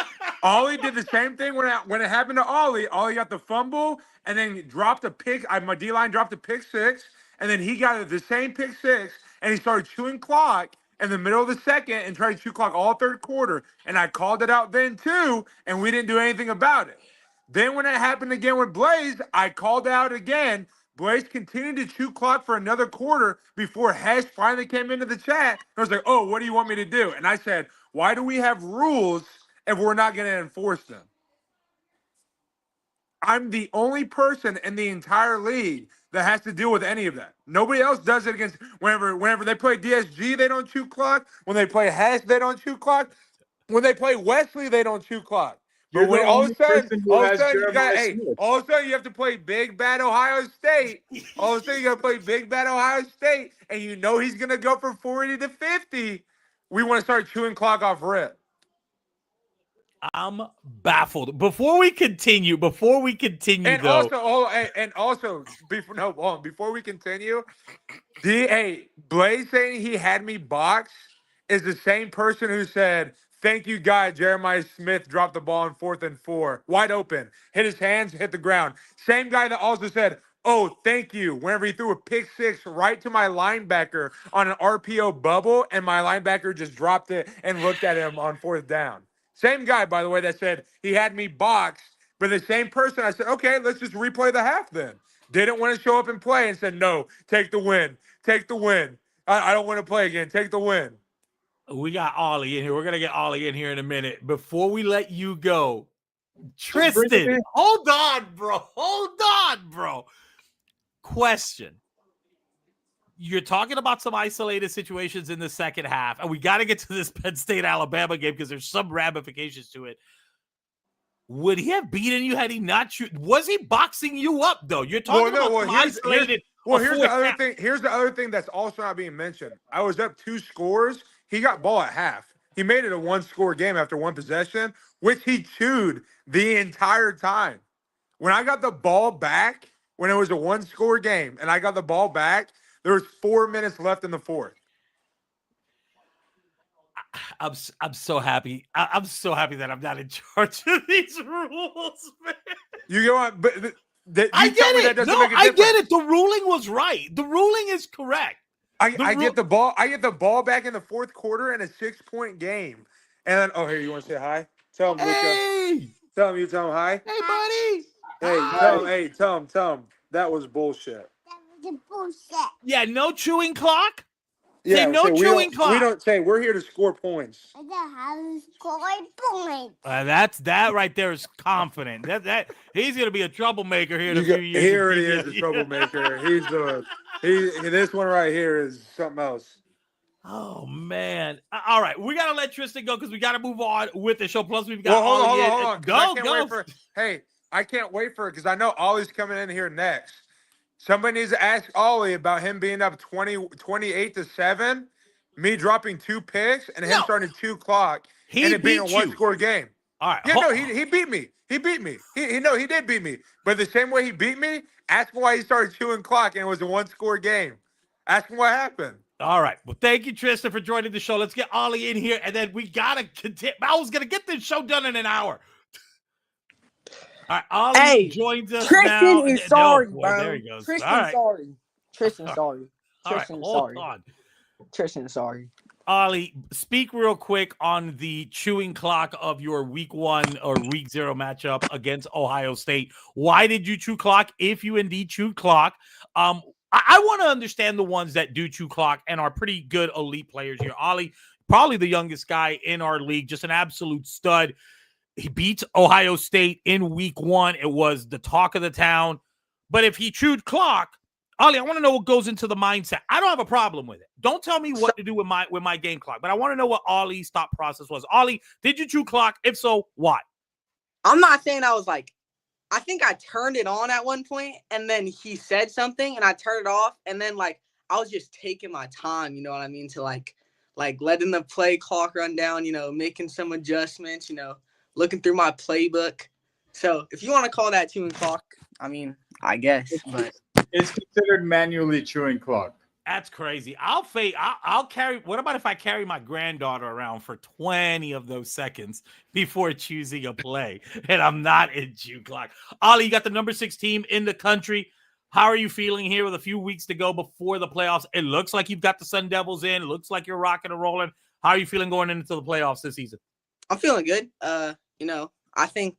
did the same thing when it happened to Ollie. Ollie got the fumble and then dropped a pick. My D-line dropped a pick six, and then he got the same pick six, and he started chewing clock in the middle of the second and tried to chew clock all third quarter. And I called it out then too, and we didn't do anything about it. Then when it happened again with Blaze, I called out again. Blaze continued to chew clock for another quarter before Hesh finally came into the chat. I was like, oh, what do you want me to do? And I said, why do we have rules if we're not going to enforce them? I'm the only person in the entire league that has to deal with any of that. Nobody else does it against whenever they play DSG, they don't chew clock. When they play Hesh, they don't chew clock. When they play Wesley, they don't chew clock. But when all of a sudden you have to play Big Bad Ohio State. All of a sudden you got to play Big Bad Ohio State, and you know he's going to go for 40 to 50. We want to start chewing clock off rip. I'm baffled. Before we continue, And though, also, before we continue, Blaze saying he had me boxed is the same person who said, "Thank you, God." Jeremiah Smith dropped the ball on 4th and 4, wide open, hit his hands, hit the ground. Same guy that also said, "Oh, thank you," whenever he threw a pick six right to my linebacker on an RPO bubble, and my linebacker just dropped it and looked at him on 4th down. Same guy, by the way, that said he had me boxed, but the same person I said, "Okay, let's just replay the half then." Didn't want to show up and play and said, "No, take the win. Take the win. I don't want to play again. Take the win." we got Ollie in here. We're gonna get Ollie in here in a minute. Before we let you go, Tristan, hold on, bro. Question. You're talking about some isolated situations in the second half, and we got to get to this Penn State Alabama game because there's some ramifications to it. Would he have beaten you had he not shoot? Was he boxing you up though? You're talking about some isolated. Here's the other thing. Here's the other thing that's also not being mentioned. I was up 2 scores. He got ball at half. He made it a 1-score game after 1 possession, which he chewed the entire time. When I got the ball back, when it was a 1-score game, and I got the ball back, there was 4 minutes left in the 4th. I'm so happy. I'm so happy that I'm not in charge of these rules, man. You go on, but I get it. I get it. The ruling was right. The ruling is correct. I get the ball. I get the ball back in the 4th quarter in a 6-point game, and then here, you want to say hi? Tell him, hey, tell him hi. Hey, buddy. Tell him that was bullshit. That was bullshit. Yeah, no chewing clock. Yeah, no chewing clock. We don't say we're here to score points. I don't have to score points. That right there is confident. That he's gonna be a troublemaker here in a few years. Here he is, a troublemaker. This one right here is something else. Oh man! All right, we gotta let Tristan go because we gotta move on with the show. Plus, we've got hold on. Go. I can't wait for it because I know Ollie's coming in here next. Somebody needs to ask Ollie about him being up 28-7, me dropping 2 picks, and him starting 2 clock, and it being a 1-score game. All right. Yeah, he beat me. He did beat me. But the same way he beat me, ask him why he started 2 clock and it was a 1-score game. Ask him what happened. All right. Well, thank you, Tristan, for joining the show. Let's get Ollie in here, and then we gotta continue. I was gonna get this show done in an hour. All right, Ollie joins us Tristan now. is sorry, bro. There he goes. Tristan's sorry. Tristan's sorry. On. Tristan's sorry. Ollie, speak real quick on the chewing clock of your week 1 or week 0 matchup against Ohio State. Why did you chew clock if you indeed chewed clock? I want to understand the ones that do chew clock and are pretty good elite players here. Ollie, probably the youngest guy in our league, just an absolute stud. He beats Ohio State in week 1. It was the talk of the town. But if he chewed clock, Ollie, I want to know what goes into the mindset. I don't have a problem with it. Don't tell me what to do with my game clock, but I want to know what Ollie's thought process was. Ollie, did you chew clock? If so, why? I'm not saying I was like, I think I turned it on at one point, and then he said something, and I turned it off, and then I was just taking my time, you know what I mean, to like letting the play clock run down, making some adjustments, looking through my playbook. So if you want to call that chewing clock, I mean, I guess, but it's considered manually chewing clock. That's crazy. I'll carry. What about if I carry my granddaughter around for 20 of those seconds before choosing a play, and I'm not in chew clock? Ollie, you got the number 6 team in the country. How are you feeling here with a few weeks to go before the playoffs? It looks like you've got the Sun Devils in. It looks like you're rocking and rolling. How are you feeling going into the playoffs this season? I'm feeling good. I think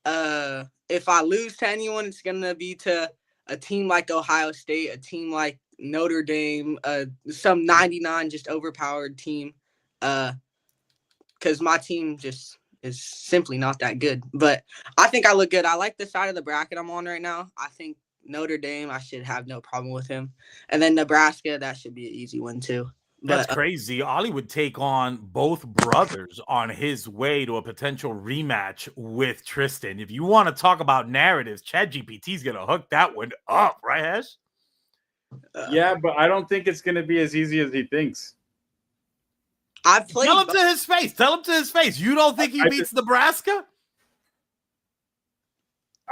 if I lose to anyone, it's gonna be to a team like Ohio State, a team like Notre Dame, some 99 just overpowered team, because my team just is simply not that good. But I think I look good. I like the side of the bracket I'm on right now. I think Notre Dame, I should have no problem with him. And then Nebraska, that should be an easy one too. That's crazy. Ollie would take on both brothers on his way to a potential rematch with Tristan. If you want to talk about narratives, ChatGPT's going to hook that one up, right, Hesh? Yeah, but I don't think it's going to be as easy as he thinks. I've played. Tell him to his face. Tell him to his face. You don't think he beats Nebraska?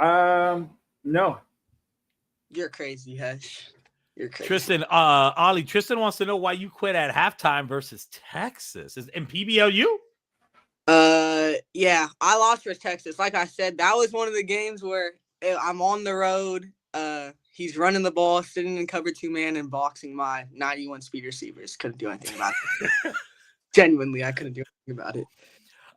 No. You're crazy, Hesh. You're crazy. Tristan, Ollie, Tristan wants to know why you quit at halftime versus Texas. Is in PBLU? Yeah, I lost for Texas. Like I said, that was one of the games where I'm on the road. He's running the ball, sitting in cover 2-man and boxing my 91 speed receivers. Couldn't do anything about it. Genuinely, I couldn't do anything about it.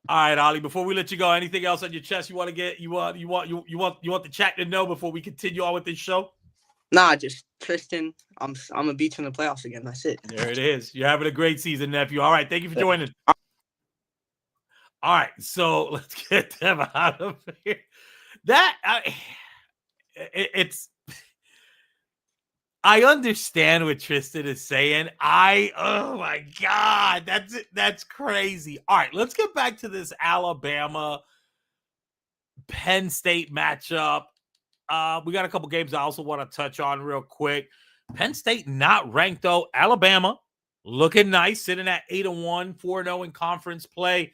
All right, Ollie. Before we let you go, anything else on your chest you want to get? You want the chat to know before we continue on with this show? Nah, just Tristan. I'm gonna beat you in the playoffs again. That's it. There it is. You're having a great season, nephew. All right, thank you for joining. All right, so let's get them out of here. I understand what Tristan is saying. Oh my God, that's crazy. All right, let's get back to this Alabama Penn State matchup. We got a couple games I also want to touch on real quick. Penn State not ranked though. Alabama looking nice, sitting at 8-1, 4-0 in conference play.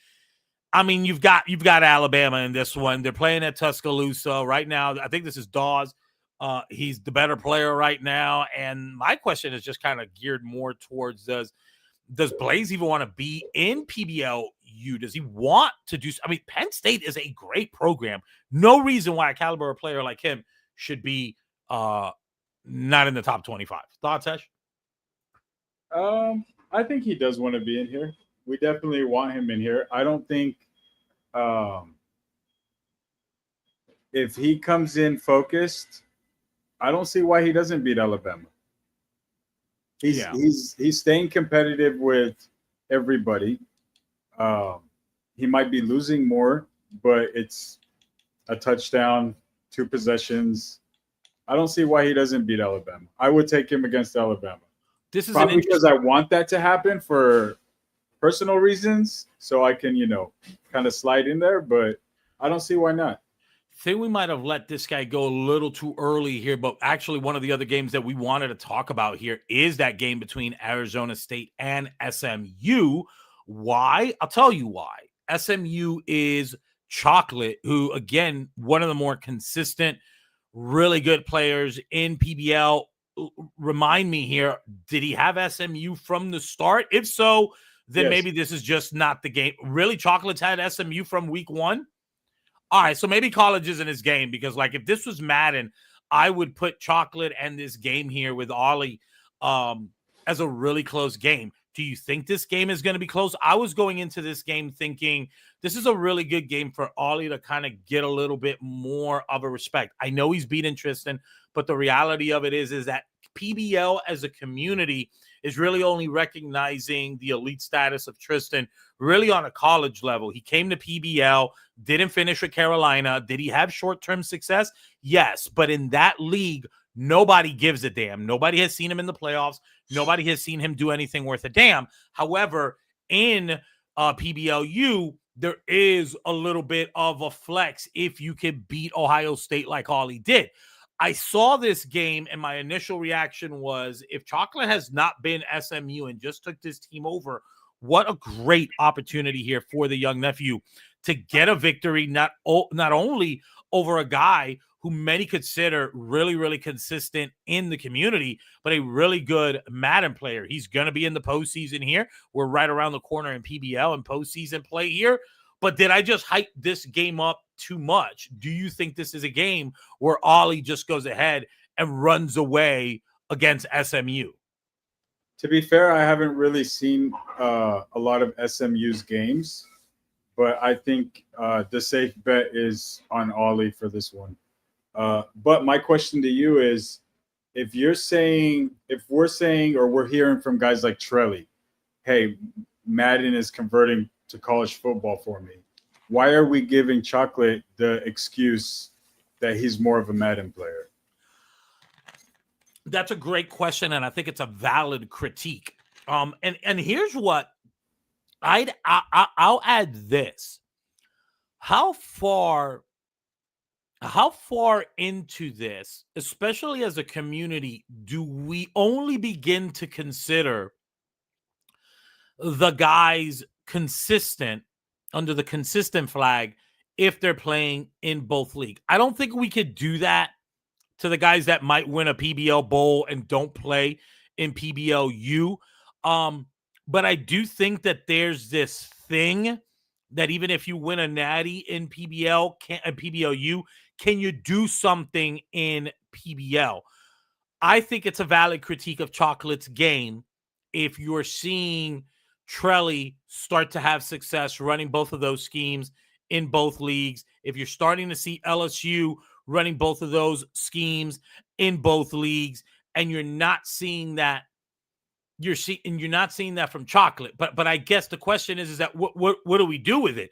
I mean, you've got Alabama in this one. They're playing at Tuscaloosa right now. I think this is Dawes. He's the better player right now. And my question is just kind of geared more towards does Blaze even want to be in PBLU? Does he want to do? I mean, Penn State is a great program. No reason why a caliber player like him should be not in the top 25. Thoughts, Ash? I think he does want to be in here. We definitely want him in here. I don't think if he comes in focused, I don't see why he doesn't beat Alabama. He's staying competitive with everybody. He might be losing more, but it's a touchdown, 2 possessions. I don't see why he doesn't beat Alabama. I would take him against Alabama. This is probably because I want that to happen for personal reasons, so I can, kind of slide in there, but I don't see why not. Think we might have let this guy go a little too early here, but actually one of the other games that we wanted to talk about here is that game between Arizona State and SMU. Why? I'll tell you why. SMU is Chocolate, who, again, one of the more consistent, really good players in PBL. Remind me here, did he have SMU from the start? If so, then yes. Maybe this is just not the game. Really, Chocolate's had SMU from week 1? All right, so maybe college isn't his game because, if this was Madden, I would put Chocolate and this game here with Ollie as a really close game. Do you think this game is going to be close? I was going into this game thinking this is a really good game for Ollie to kind of get a little bit more of a respect. I know he's beaten Tristan, but the reality of it is that PBL as a community is really only recognizing the elite status of Tristan really on a college level. He came to PBL, didn't finish with Carolina. Did he have short-term success? Yes, but in that league, nobody gives a damn. Nobody has seen him in the playoffs. Nobody has seen him do anything worth a damn. However, in PBLU, there is a little bit of a flex if you can beat Ohio State like Ollie did. I saw this game, and my initial reaction was, if Chocolate has not been SMU and just took this team over, what a great opportunity here for the young nephew to get a victory, not only over a guy who many consider really, really consistent in the community, but a really good Madden player. He's going to be in the postseason here. We're right around the corner in PBL and postseason play here. But did I just hype this game up too much? Do you think this is a game where Ollie just goes ahead and runs away against SMU? To be fair, I haven't really seen a lot of SMU's games, but I think the safe bet is on Ollie for this one. But my question to you is, if we're saying, or we're hearing from guys like Trelly, hey, Madden is converting to college football for me, why are we giving Chocolate the excuse that he's more of a Madden player? That's a great question, and I think it's a valid critique. And here's what I'll add this. How far into this, especially as a community, do we only begin to consider the guys consistent under the consistent flag if they're playing in both leagues. I don't think we could do that to the guys that might win a PBL Bowl and don't play in PBLU. But I do think that there's this thing that even if you win a natty in PBLU, can you do something in PBL? I think it's a valid critique of Chocolate's game if you're seeing Trelly start to have success running both of those schemes in both leagues. If you're starting to see LSU running both of those schemes in both leagues, and you're not seeing that, you're not seeing that from Chocolate. But I guess the question is that what do we do with it?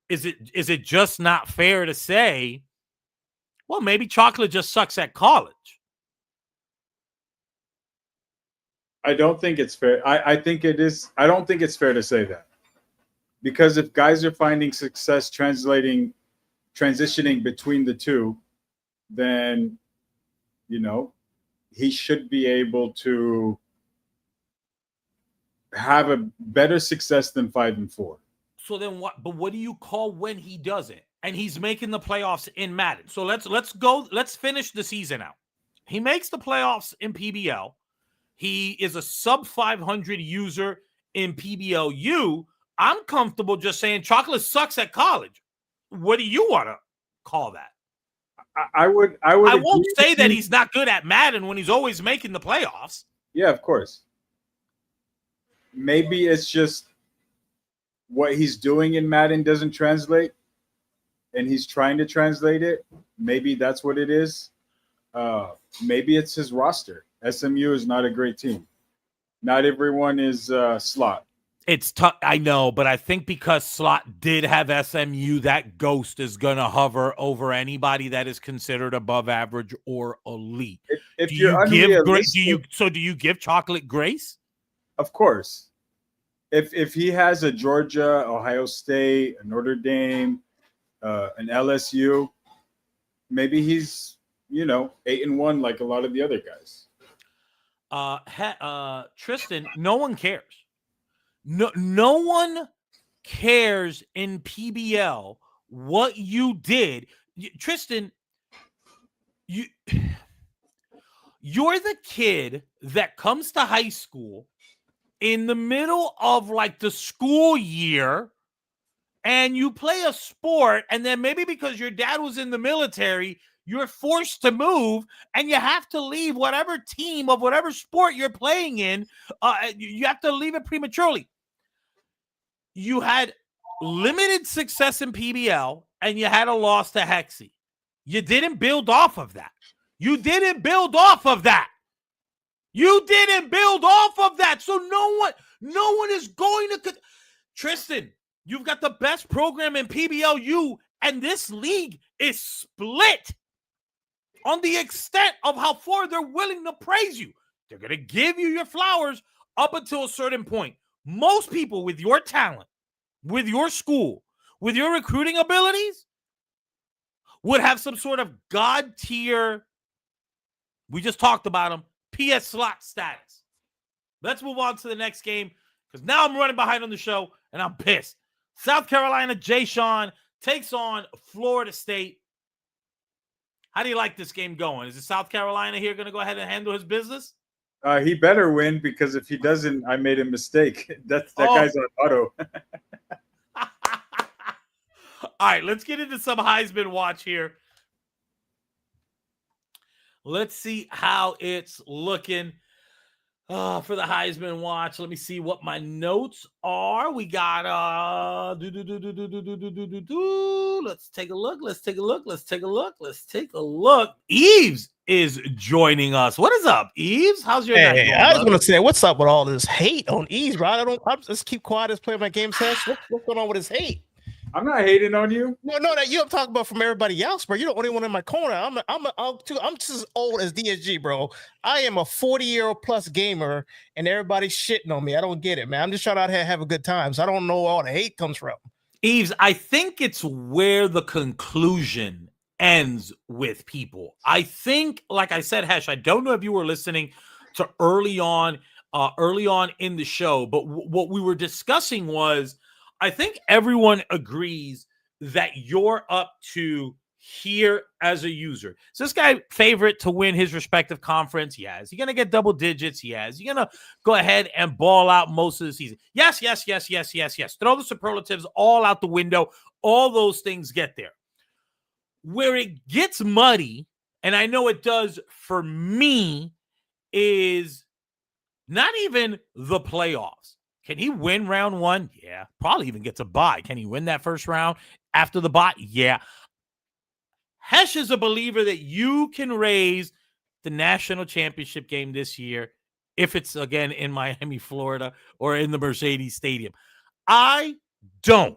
Is it just not fair to say, well, maybe Chocolate just sucks at college? I don't think it's fair. I think it is. I don't think it's fair to say that, because if guys are finding success transitioning between the two, then, you know, he should be able to have a better success than 5-4. So then what? But what do you call when he does it? And he's making the playoffs in Madden. So let's finish the season out. He makes the playoffs in PBL. He is a sub 500 user in PBLU. I'm comfortable just saying Chocolate sucks at college. What do you want to call that? I won't say that he's not good at Madden when he's always making the playoffs. Yeah, of course. Maybe it's just what he's doing in Madden doesn't translate, and he's trying to translate it. Maybe that's what it is. Maybe it's his roster. SMU is not a great team. Not everyone is slot. It's tough. I know, but I think because Slot did have SMU, that ghost is going to hover over anybody that is considered above average or elite. If do you're do you give Chocolate grace? Of course. If he has a Georgia, Ohio State, a Notre Dame, an LSU, maybe he's 8-1 like a lot of the other guys. Tristan, no one cares. No one cares in PBL what you did. Tristan, you're the kid that comes to high school in the middle of like the school year, and you play a sport, and then maybe because your dad was in the military, you're forced to move, and you have to leave whatever team of whatever sport you're playing in. You have to leave it prematurely. You had limited success in PBL, and you had a loss to Hexie. You didn't build off of that. So no one is going to. Tristan, you've got the best program in PBLU, and this league is split on the extent of how far they're willing to praise you. They're going to give you your flowers up until a certain point. Most people with your talent, with your school, with your recruiting abilities, would have some sort of God tier, we just talked about him, PS slot status. Let's move on to the next game, because now I'm running behind on the show, and I'm pissed. South Carolina, Jay Sean takes on Florida State. How do you like this game going? Is it South Carolina here going to go ahead and handle his business? He better win, because if he doesn't, I made a mistake. That guy's on auto. All right, let's get into some Heisman watch here. Let's see how it's looking for the Heisman watch. Let me see what my notes are. We got let's take a look. Eves is joining us. What is up, Eves? How's your night going, I just want to say, what's up with all this hate on Eves, bro? I'm just keep quiet, just play my game sense. What's going on with this hate? I'm not hating on you. No, that you I'm talking about from everybody else, bro. You're the only one in my corner. I'm just as old as DSG, bro. I am a 40-year-old plus gamer, and everybody's shitting on me. I don't get it, man. I'm just trying to have a good time. So I don't know where all the hate comes from. Eves, I think it's where the conclusion ends with people. I think, like I said, Hesh, I don't know if you were listening to early on early on in the show, but what we were discussing was, I think everyone agrees that you're up to here as a user. So this guy favorite to win his respective conference? Yes. He's going to get double digits? Yes. He's going to go ahead and ball out most of the season? Yes, yes, yes, yes, yes, yes. Throw the superlatives all out the window. All those things get there. Where it gets muddy, and I know it does for me, is not even the playoffs. Can he win round one? Yeah. Probably even gets a bye. Can he win that first round after the bye? Yeah. Hesh is a believer that you can raise the national championship game this year if it's, again, in Miami, Florida, or in the Mercedes Stadium. I don't.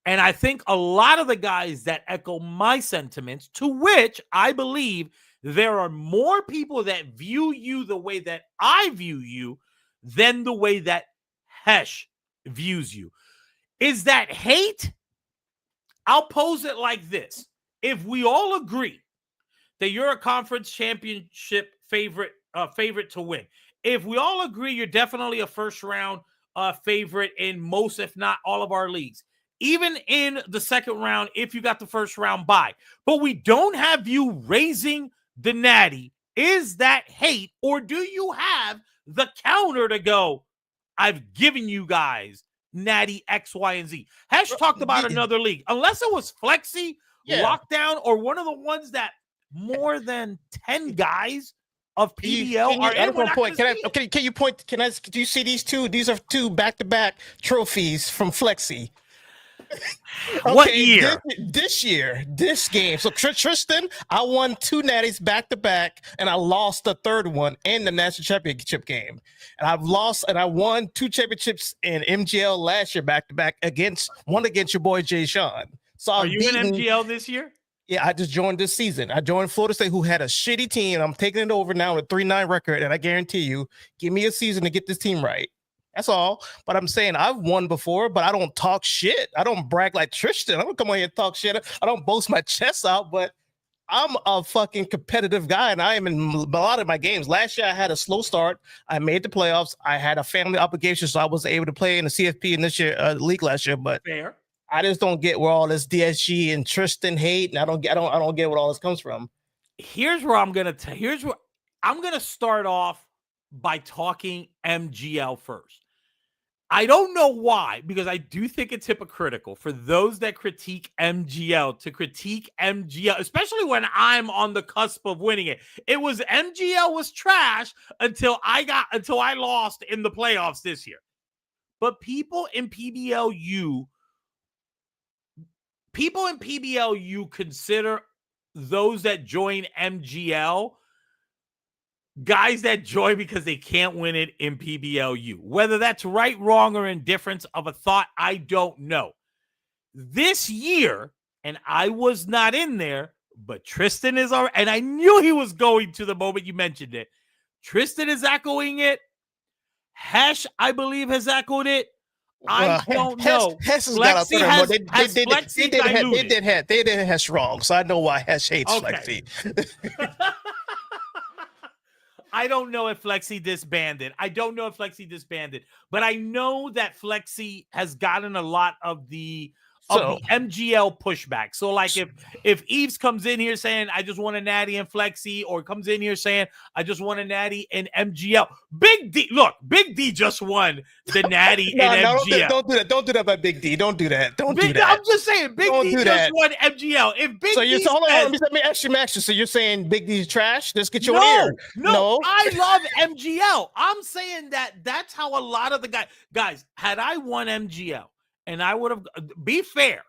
And I think a lot of the guys that echo my sentiments, to which I believe there are more people that view you the way that I view you than the way that Hesh views you. Is that hate? I'll pose it like this. If we all agree that you're a conference championship favorite to win, if we all agree you're definitely a first round favorite in most, if not all, of our leagues, even in the second round, if you got the first round bye, but we don't have you raising the natty, is that hate? Or do you have the counter to go, I've given you guys natty X, Y, and Z? Hash talked about another league. Unless it was Flexi, Lockdown, or one of the ones that more than 10 guys of PBL are in. Can you point? Do you see these two? These are two back-to-back trophies from Flexi. What year? This game. So Tristan, I won 2 natties back-to-back, and I lost the third one in the national championship game. And I won 2 championships in MGL last year back-to-back against your boy Jay Sean. So are you in MGL this year? Yeah, I just joined this season. I joined Florida State, who had a shitty team. I'm taking it over now with a 3-9 record, and I guarantee you, give me a season to get this team right. That's all. But I'm saying I've won before, but I don't talk shit. I don't brag like Tristan. I don't come on here and talk shit. I don't boast my chest out, but I'm a fucking competitive guy, and I am in a lot of my games. Last year, I had a slow start. I made the playoffs. I had a family obligation, so I was able to play in the CFP in this year league last year. But fair. I just don't get where all this DSG and Tristan hate, and I don't get where all this comes from. Here's where I'm gonna start off by talking MGL first. I don't know why, because I do think it's hypocritical for those that critique MGL to critique MGL, especially when I'm on the cusp of winning it. It was MGL was trash until I lost in the playoffs this year. But people in PBLU consider those that join MGL guys that join because they can't win it in PBLU. Whether that's right, wrong, or indifference of a thought, I don't know. This year, and I was not in there, but Tristan is already, and I knew he was going to the moment you mentioned it. Tristan is echoing it. Hesh, I believe, has echoed it. I don't know. Hesh has got they did Hesh wrong, so I know why Hesh hates Flexi. I don't know if Flexi disbanded. But I know that Flexi has gotten a lot of the MGL pushback. So like if Eves comes in here saying I just want a natty in Flexi, or comes in here saying I just want a natty in MGL, Big D just won the natty in MGL. Don't do that by Big D. Don't do that. Do that. I'm just saying Big D just won MGL. If Big D hold on, let me ask you. So you're saying Big D's trash? Let's get you on air. No, I love MGL. I'm saying that's how a lot of the guys, had I won MGL, and I would have, be fair.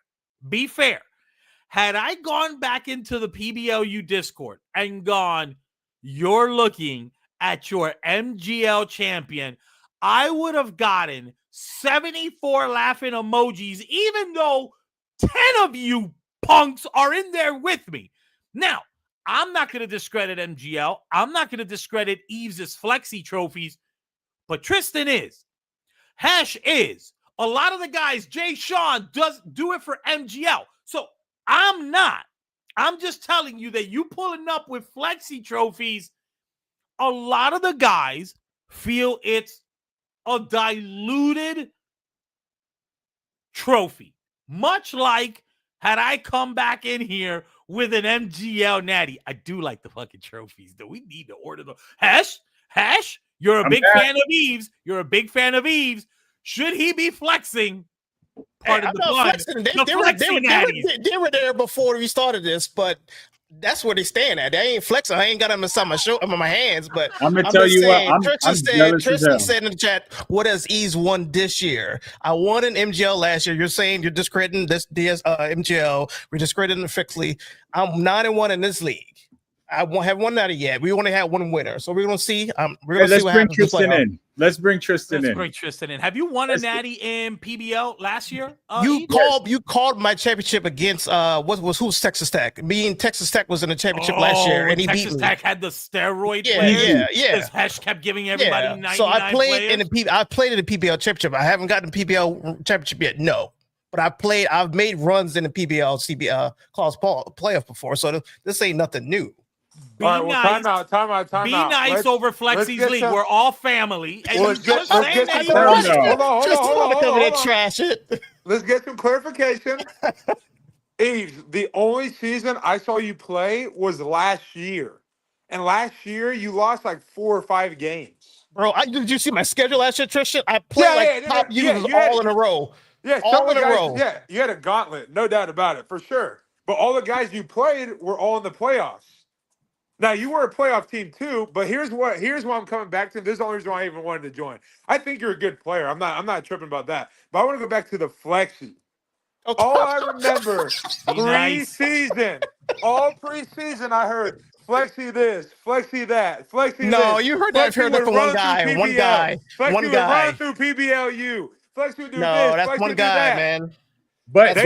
Had I gone back into the PBLU Discord and gone, you're looking at your MGL champion, I would have gotten 74 laughing emojis, even though 10 of you punks are in there with me. Now, I'm not going to discredit MGL. I'm not going to discredit Eves' Flexi trophies, but Tristan is. Hesh is. A lot of the guys, Jay Sean, does do it for MGL. So I'm not. I'm just telling you that you pulling up with Flexi trophies, a lot of the guys feel it's a diluted trophy. Much like had I come back in here with an MGL natty. I do like the fucking trophies, though. We need to order them. Hash, you're a big fan of Eves. You're a big fan of Eves. Should he be flexing? Part of the fun. They were there before we started this, but that's where they stand at. They ain't flexing. I ain't got them inside my my hands, but I'm gonna tell you what. Tristan said in the chat, "What has Ease won this year? I won an MGL last year. You're saying you're discrediting this MGL. We're discrediting Fixley. I'm 9-1 in this league. I haven't won that yet. We only had one winner, so we're gonna see. We're gonna see what happens. Let's bring Tristan in. Have you won a natty in PBL last year? You called my championship against who's Texas Tech? Me and Texas Tech was in the championship last year, and he Texas beat me. Tech had the steroid players. Yeah. Hesh kept giving everybody 99 So I played players. I played in the PBL championship. I haven't gotten the PBL championship yet. No. But I've made runs in the PBL CBL college playoff before, so this ain't nothing new. Be nice. Time out. Be nice over Flexy's league. We're all family. And Hold on. Trash it. Let's get some clarification. Eves, the only season I saw you play was last year. And last year you lost like 4 or 5 games. Bro, did you see my schedule last year, Tristan? I played top users all in a row. Yeah, all in a row. Yeah, you had a gauntlet, no doubt about it, for sure. But all the guys you played were all in the playoffs. Now you were a playoff team too, but here's what I'm coming back to. This is the only reason why I even wanted to join. I think you're a good player. I'm not tripping about that. But I want to go back to the Flexy. Okay. All I remember preseason, all preseason, I heard Flexy this, Flexy that, Flexy this. No, you heard that. I've heard that from one guy. Flexy would run through PBLU. Flexy would do this. That's Flexy one would guy, do that. man. But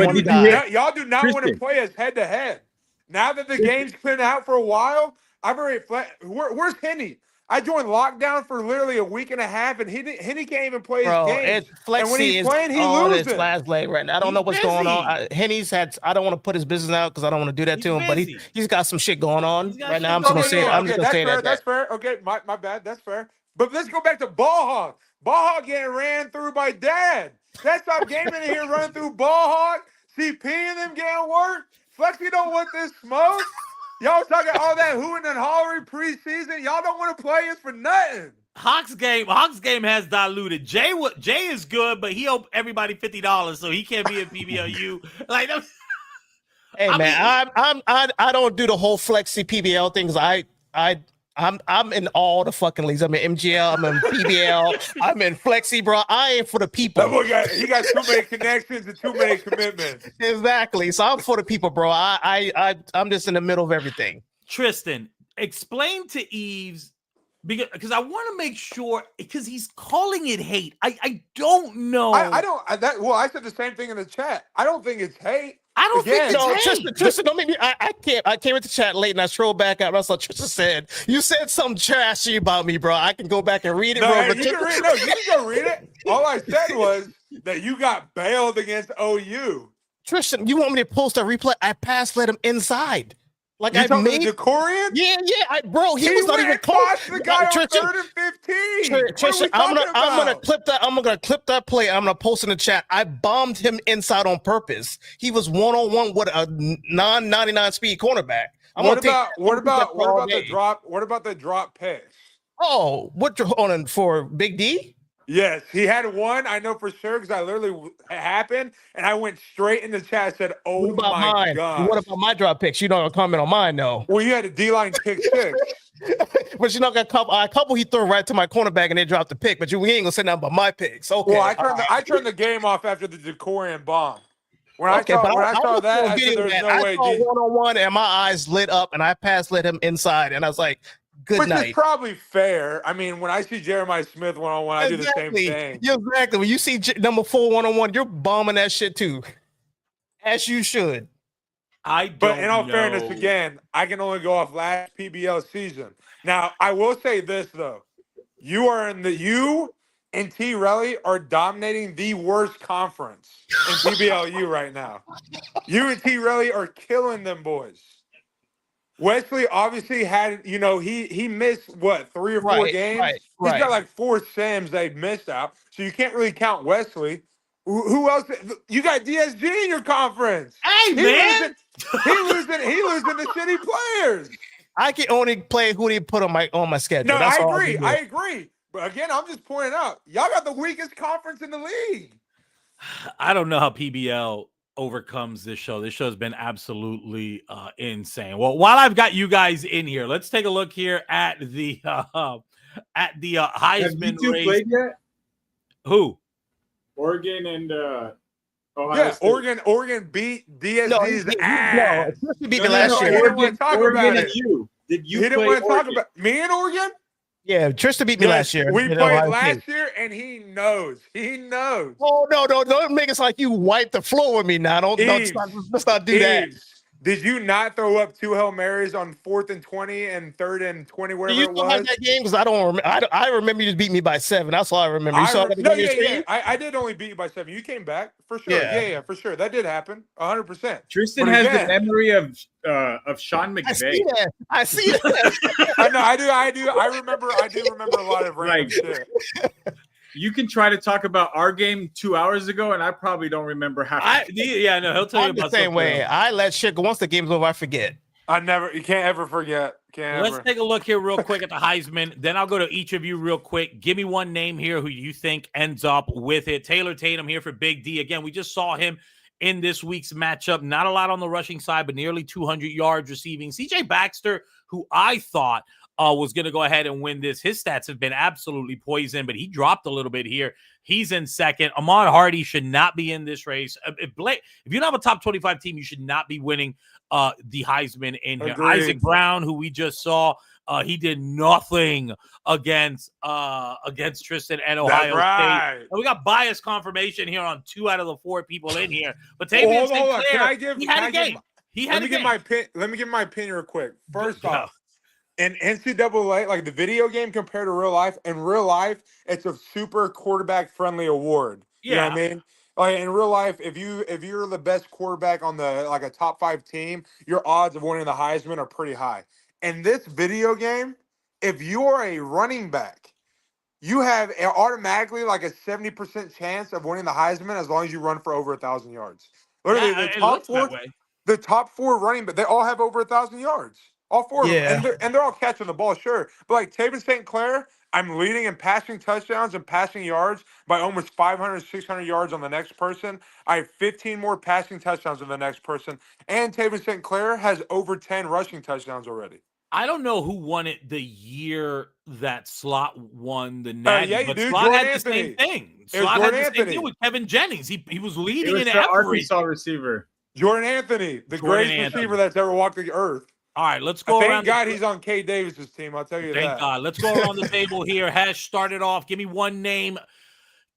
y'all do not want to play us head to head. Now that the game's been out for a while, I've already. Where's Henny? I joined lockdown for literally a week and a half, and Henny can't even play his game. Flexy and when he's playing, he loses. loses. Last leg right now. I don't know what's going on. Henny's had. I don't want to put his business out because I don't want to do that to him. But he's got some shit going on right now. I'm just gonna say it. I'm just gonna say that. That's fair. Okay, my bad. That's fair. But let's go back to Ball Hog. Ball Hog getting ran through by Dad. Let's stop gaming in here running through Ball Hog. CP and them getting work. Flexy don't want this smoke. Y'all talking all that hooting and hollering preseason. Y'all don't want to play us for nothing. Hawks game has diluted. Jay is good, but he owed everybody $50, so he can't be a PBLU. Like, hey man, I don't do the whole Flexy PBL things. I'm in all the fucking leagues. I'm in MGL, I'm in PBL, I'm in Flexi, bro. I ain't for the people. That boy he got too many connections and too many commitments. Exactly. So I'm for the people, bro. I'm just in the middle of everything. Tristan, explain to Eves because I want to make sure because he's calling it hate. I don't know. I said the same thing in the chat. I don't think it's hate. I don't think it's hate. Tristan, don't make me. I came into chat late and I scrolled back up. That's what Tristan said. You said something trashy about me, bro. I can go back and read it, bro. You can go read it. All I said was that you got bailed against OU. Tristan, you want me to post a replay? I let him inside. Like I made the Decorian? Yeah. He was not even close. The guy on 3rd and 15. Tristan, I'm gonna clip that. I'm gonna clip that play. I'm gonna post in the chat. I bombed him inside on purpose. He was 1-on-1 with a non-99 speed cornerback. What about the drop pass? Oh, what on for Big D? Yes, he had one. I know for sure because I literally happened, and I went straight in the chat and said, "Oh my god!" What about my drop picks? You don't comment on mine, though. Well, you had a D-line pick 6, but you know, got a couple he threw right to my cornerback and they dropped the pick. But we ain't gonna say nothing about my picks. Okay. Well, I turned the game off after the Decorian bomb. When I saw that, I said, "There's no way." I saw 1-on-1, and my eyes lit up, and I let him inside, and I was like, good night. Which is probably fair. I mean, when I see Jeremiah Smith 1-on-1, I do the same thing. Exactly. When you see number 4 1-on-1, you're bombing that shit too, as you should. But in all fairness, again, I can only go off last PBL season. Now, I will say this though: you and T. Relly are dominating the worst conference in PBLU right now. You and T. Relly are killing them boys. Wesley obviously had, he missed what 3 or 4 Right, games. right, He's got right. like 4 Sims they missed out, so you can't really count Wesley. Who else? You got DSG in your conference. Hey, He man. losing, he losing to city players. I can only play who they put on my schedule. No, That's I all agree. can I do. agree. But again, I'm just pointing out, y'all got the weakest conference in the league. I don't know how PBL overcomes this show. This show has been absolutely insane. Well, while I've got you guys in here, let's take a look here at the Have you Heisman two race. played yet? Who? Oregon and Ohio Yeah, State. Oregon beat DSG's No, ass. he beat No, me no, last no, year. He didn't want Oregon, to talk Oregon about and it. you. Did you He didn't play want to talk Oregon? about me and Oregon. Yeah, Tristan beat me last year. We in played Ohio last State. year, and he knows. He knows. Oh no, don't make it like you wipe the floor with me now. Don't Eves, let's not do that. Eves, did you not throw up 2 Hail Marys on 4th and 20 and 3rd and 20, Do wherever you it still have was? that game? Because I don't remember. I remember you just beat me by 7. That's all I remember. You saw that No, game yeah, stream? I did only beat you by 7. You came back for sure. Yeah. Yeah, for sure. That did happen, 100%. Tristan But has the again- memory of Sean I see McVay. that. I see that. I know, I do. I do remember a lot of random Like- shit. You can try to talk about our game 2 hours ago, and I probably don't remember half. Yeah, no, he'll tell you I'm the about same something way. else. I let shit go. Once the game's over, I forget. You can't ever forget. Can't Let's ever. take a look here real quick at the Heisman. Then I'll go to each of you real quick. Give me one name here who you think ends up with it. Taylor Tatum here for Big D. Again, we just saw him in this week's matchup. Not a lot on the rushing side, but nearly 200 yards receiving. CJ Baxter, who I thought was going to go ahead and win this. His stats have been absolutely poisoned, but he dropped a little bit here. He's in second. Ahmad Hardy should not be in this race. If you don't have a top 25 team, you should not be winning the Heisman in here. Agreed. Isaac Brown, who we just saw, he did nothing against Tristan and Ohio That's right. State. And we got bias confirmation here on 2 out of the 4 people in here. But Well, Tavian hold on. Sinclair, Can he had I a give game. He Let had me a give game. my pin. Let me give my opinion real quick. First Go. off, in NCAA, like the video game compared to real life, in real life, it's a super quarterback friendly award. You know what I mean? Like in real life, if you're the best quarterback on the like a top 5 team, your odds of winning the Heisman are pretty high. In this video game, if you are a running back, you have automatically like a 70% chance of winning the Heisman as long as you run for over 1,000 yards. Literally, Yeah, the it top looks that 4, way. the top 4 running, but they all have over 1,000 yards. All 4 of Yeah. them, and they're all catching the ball, sure. But like Taven St. Clair, I'm leading in passing touchdowns and passing yards by almost 500, 600 yards on the next person. I have 15 more passing touchdowns than the next person, and Taven St. Clair has over 10 rushing touchdowns already. I don't know who won it the year that Slot won the Natty, yeah, you but do. Slot Jordan had Anthony. the same thing. It was Slot had Jordan the same Anthony. thing with Kevin Jennings. He was It leading was in the everything. Arkansas receiver. Jordan Anthony, the Jordan greatest Anthony. receiver that's ever walked the earth. All right, let's go Thank around. God he's on K. Davis's team. I'll tell you Thank that. God. Let's go around the table here. Hesh, start it off. Give me one name.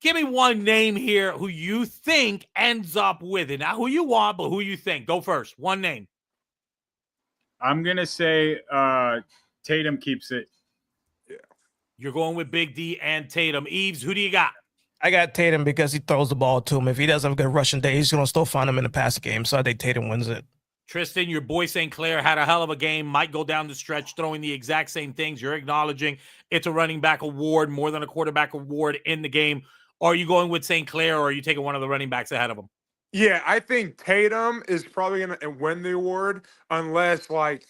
Give me one name here who you think ends up with it. Not who you want, but who you think. Go first. One name. I'm gonna say Tatum keeps it. You're going with Big D and Tatum. Eves, who do you got? I got Tatum because he throws the ball to him. If he doesn't have a good rushing day, he's going to still find him in the passing game. So I think Tatum wins it. Tristan, your boy St. Clair had a hell of a game. Might go down the stretch throwing the exact same things. You're acknowledging it's a running back award more than a quarterback award in the game. Are you going with St. Clair or are you taking one of the running backs ahead of him? Yeah, I think Tatum is probably going to win the award unless, like,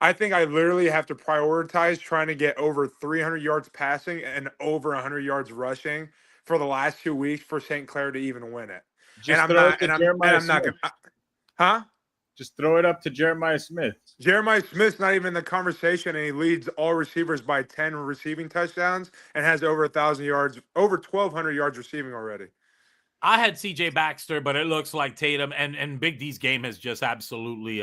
I think I literally have to prioritize trying to get over 300 yards passing and over 100 yards rushing for the last 2 weeks for St. Clair to even win it. Just I'm throw not, it to and I'm, Jeremiah and I'm not Smith. gonna, huh? Just throw it up to Jeremiah Smith. Jeremiah Smith's not even in the conversation, and he leads all receivers by 10 receiving touchdowns and has over 1,000 yards, over 1,200 yards receiving already. I had CJ Baxter, but it looks like Tatum and Big D's game has just absolutely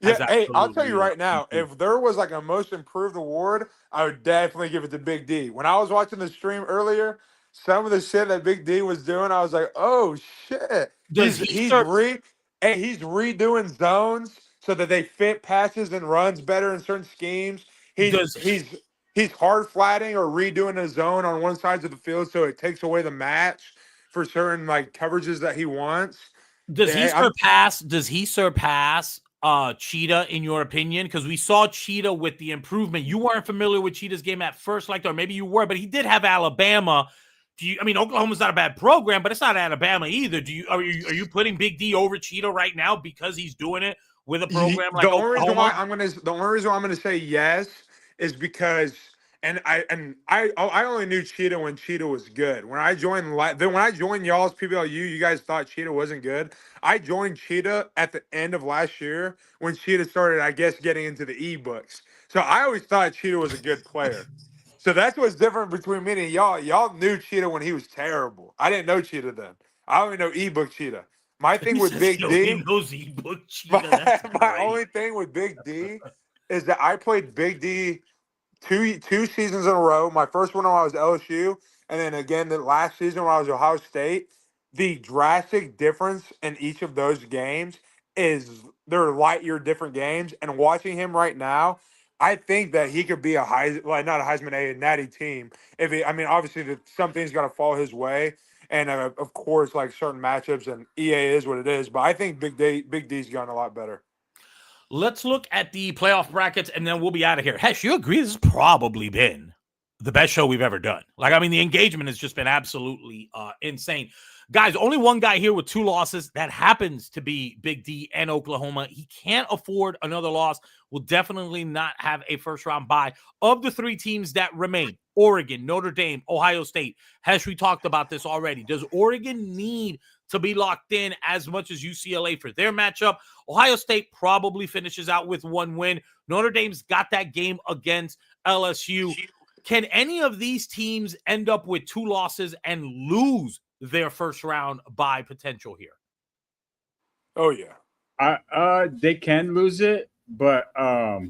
Hey, I'll tell you right now, if there was like a most improved award, I would definitely give it to Big D. When I was watching the stream earlier, some of the shit that Big D was doing, I was like, oh shit. He's redoing zones so that they fit passes and runs better in certain schemes. He's hard flatting or redoing a zone on one side of the field so it takes away the match for certain like coverages that he wants. Does he surpass Cheetah, in your opinion? Because we saw Cheetah with the improvement. You weren't familiar with Cheetah's game at first, or maybe you were, but he did have Alabama. Oklahoma's not a bad program, but it's not Alabama either. Are you putting Big D over Cheetah right now because he's doing it with a program like Oklahoma? The only reason why I'm gonna say yes is because I only knew Cheetah when Cheetah was good. When I joined y'all's PBLU, you guys thought Cheetah wasn't good. I joined Cheetah at the end of last year when Cheetah started, I guess, getting into the ebooks. So I always thought Cheetah was a good player. So that's what's different between me and y'all. Y'all knew Cheetah when he was terrible. I didn't know Cheetah then. I only know ebook Cheetah. My thing He with says Big he D, only knows ebook Cheetah. That's my great. only thing with Big D is that I played Big D two seasons in a row. My first one when I was LSU, and then again the last season when I was Ohio State. The drastic difference in each of those games is they're light year different games. And watching him right now, I think that he could be not a Heisman, a natty team. Obviously some things got to fall his way. And of course, like certain matchups, and EA is what it is. But I think Big D's gotten a lot better. Let's look at the playoff brackets, and then we'll be out of here. Hesh, you agree this has probably been the best show we've ever done? The engagement has just been absolutely insane. Guys, only one guy here with 2 losses. That happens to be Big D and Oklahoma. He can't afford another loss. Will definitely not have a first-round bye. Of the 3 teams that remain, Oregon, Notre Dame, Ohio State. Hesh, we talked about this already. Does Oregon need to be locked in as much as UCLA for their matchup? Ohio State probably finishes out with 1 win. Notre Dame's got that game against LSU. Can any of these teams end up with 2 losses and lose their first round bye potential here? Oh yeah. They can lose it, but I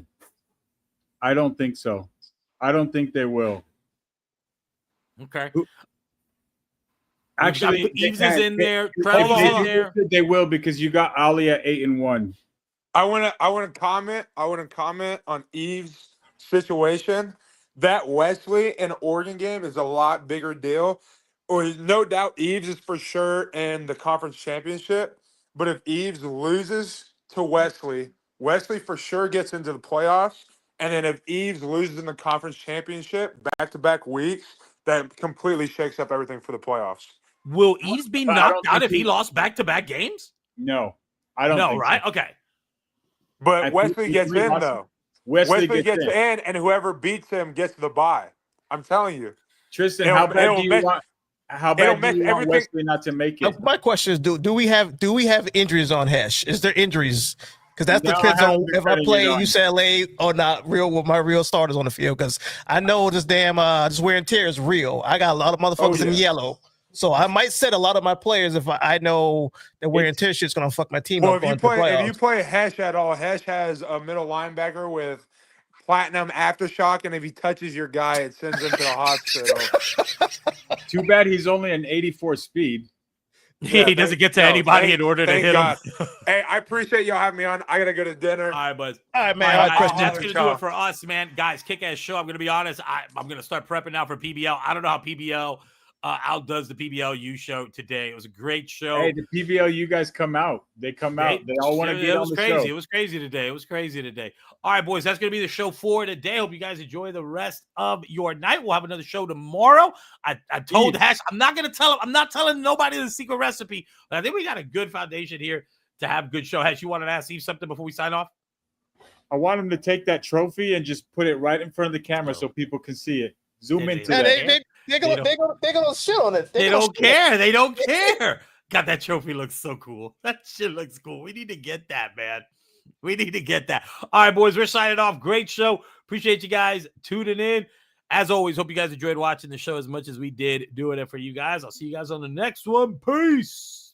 don't think so. I don't think they will. Okay. Actually, Eves is in there. Travis is in there. They will, because you got Ali at 8-1. I want to comment on Eve's situation. That Wesley and Oregon game is a lot bigger deal. Or no doubt, Eves is for sure in the conference championship. But if Eves loses to Wesley, Wesley for sure gets into the playoffs. And then if Eves loses in the conference championship back-to-back weeks, that completely shakes up everything for the playoffs. Will Eves be knocked out if he lost back-to-back games? No, I don't think right? so. Okay. But Wesley gets in, though. Wesley gets in, and whoever beats him gets the bye. I'm telling you. Tristan, how bad do you want Wesley not to make it? My question is, do we have injuries on Hesh? Is there injuries? Because that depends on if I play UCLA or not with my real starters on the field. Because I know this damn this wear and tear is real. I got a lot of motherfuckers in yellow. So I might set a lot of my players if I know that wear and tear shit's gonna fuck my team up. If you play Hesh at all, Hesh has a middle linebacker with platinum aftershock, and if he touches your guy, it sends him to the hospital. Too bad he's only an 84 speed. Yeah, he doesn't get to anybody in order to hit him. Hey, I appreciate y'all having me on. I gotta go to dinner. All right, bud. All right, man. That's gonna do it for us, man. Guys, kick-ass show. I'm gonna be honest. I'm gonna start prepping now for PBL. I don't know how PBL outdoes the PBLU show today. It was a great show. Hey, the PBLU guys come out. They come out. They all want to get on the show. It was crazy today. All right, boys, that's going to be the show for today. Hope you guys enjoy the rest of your night. We'll have another show tomorrow. I told Hash, I'm not going to tell him. I'm not telling nobody the secret recipe. But I think we got a good foundation here to have a good show. Hash, you wanted to ask Steve something before we sign off? I want him to take that trophy and just put it right in front of the camera so people can see it. Zoom into that. They're gonna shit on it. They don't care. They don't care. God, that trophy looks so cool. That shit looks cool. We need to get that, man. We need to get that. All right, boys, we're signing off. Great show. Appreciate you guys tuning in. As always, hope you guys enjoyed watching the show as much as we did doing it for you guys. I'll see you guys on the next one. Peace.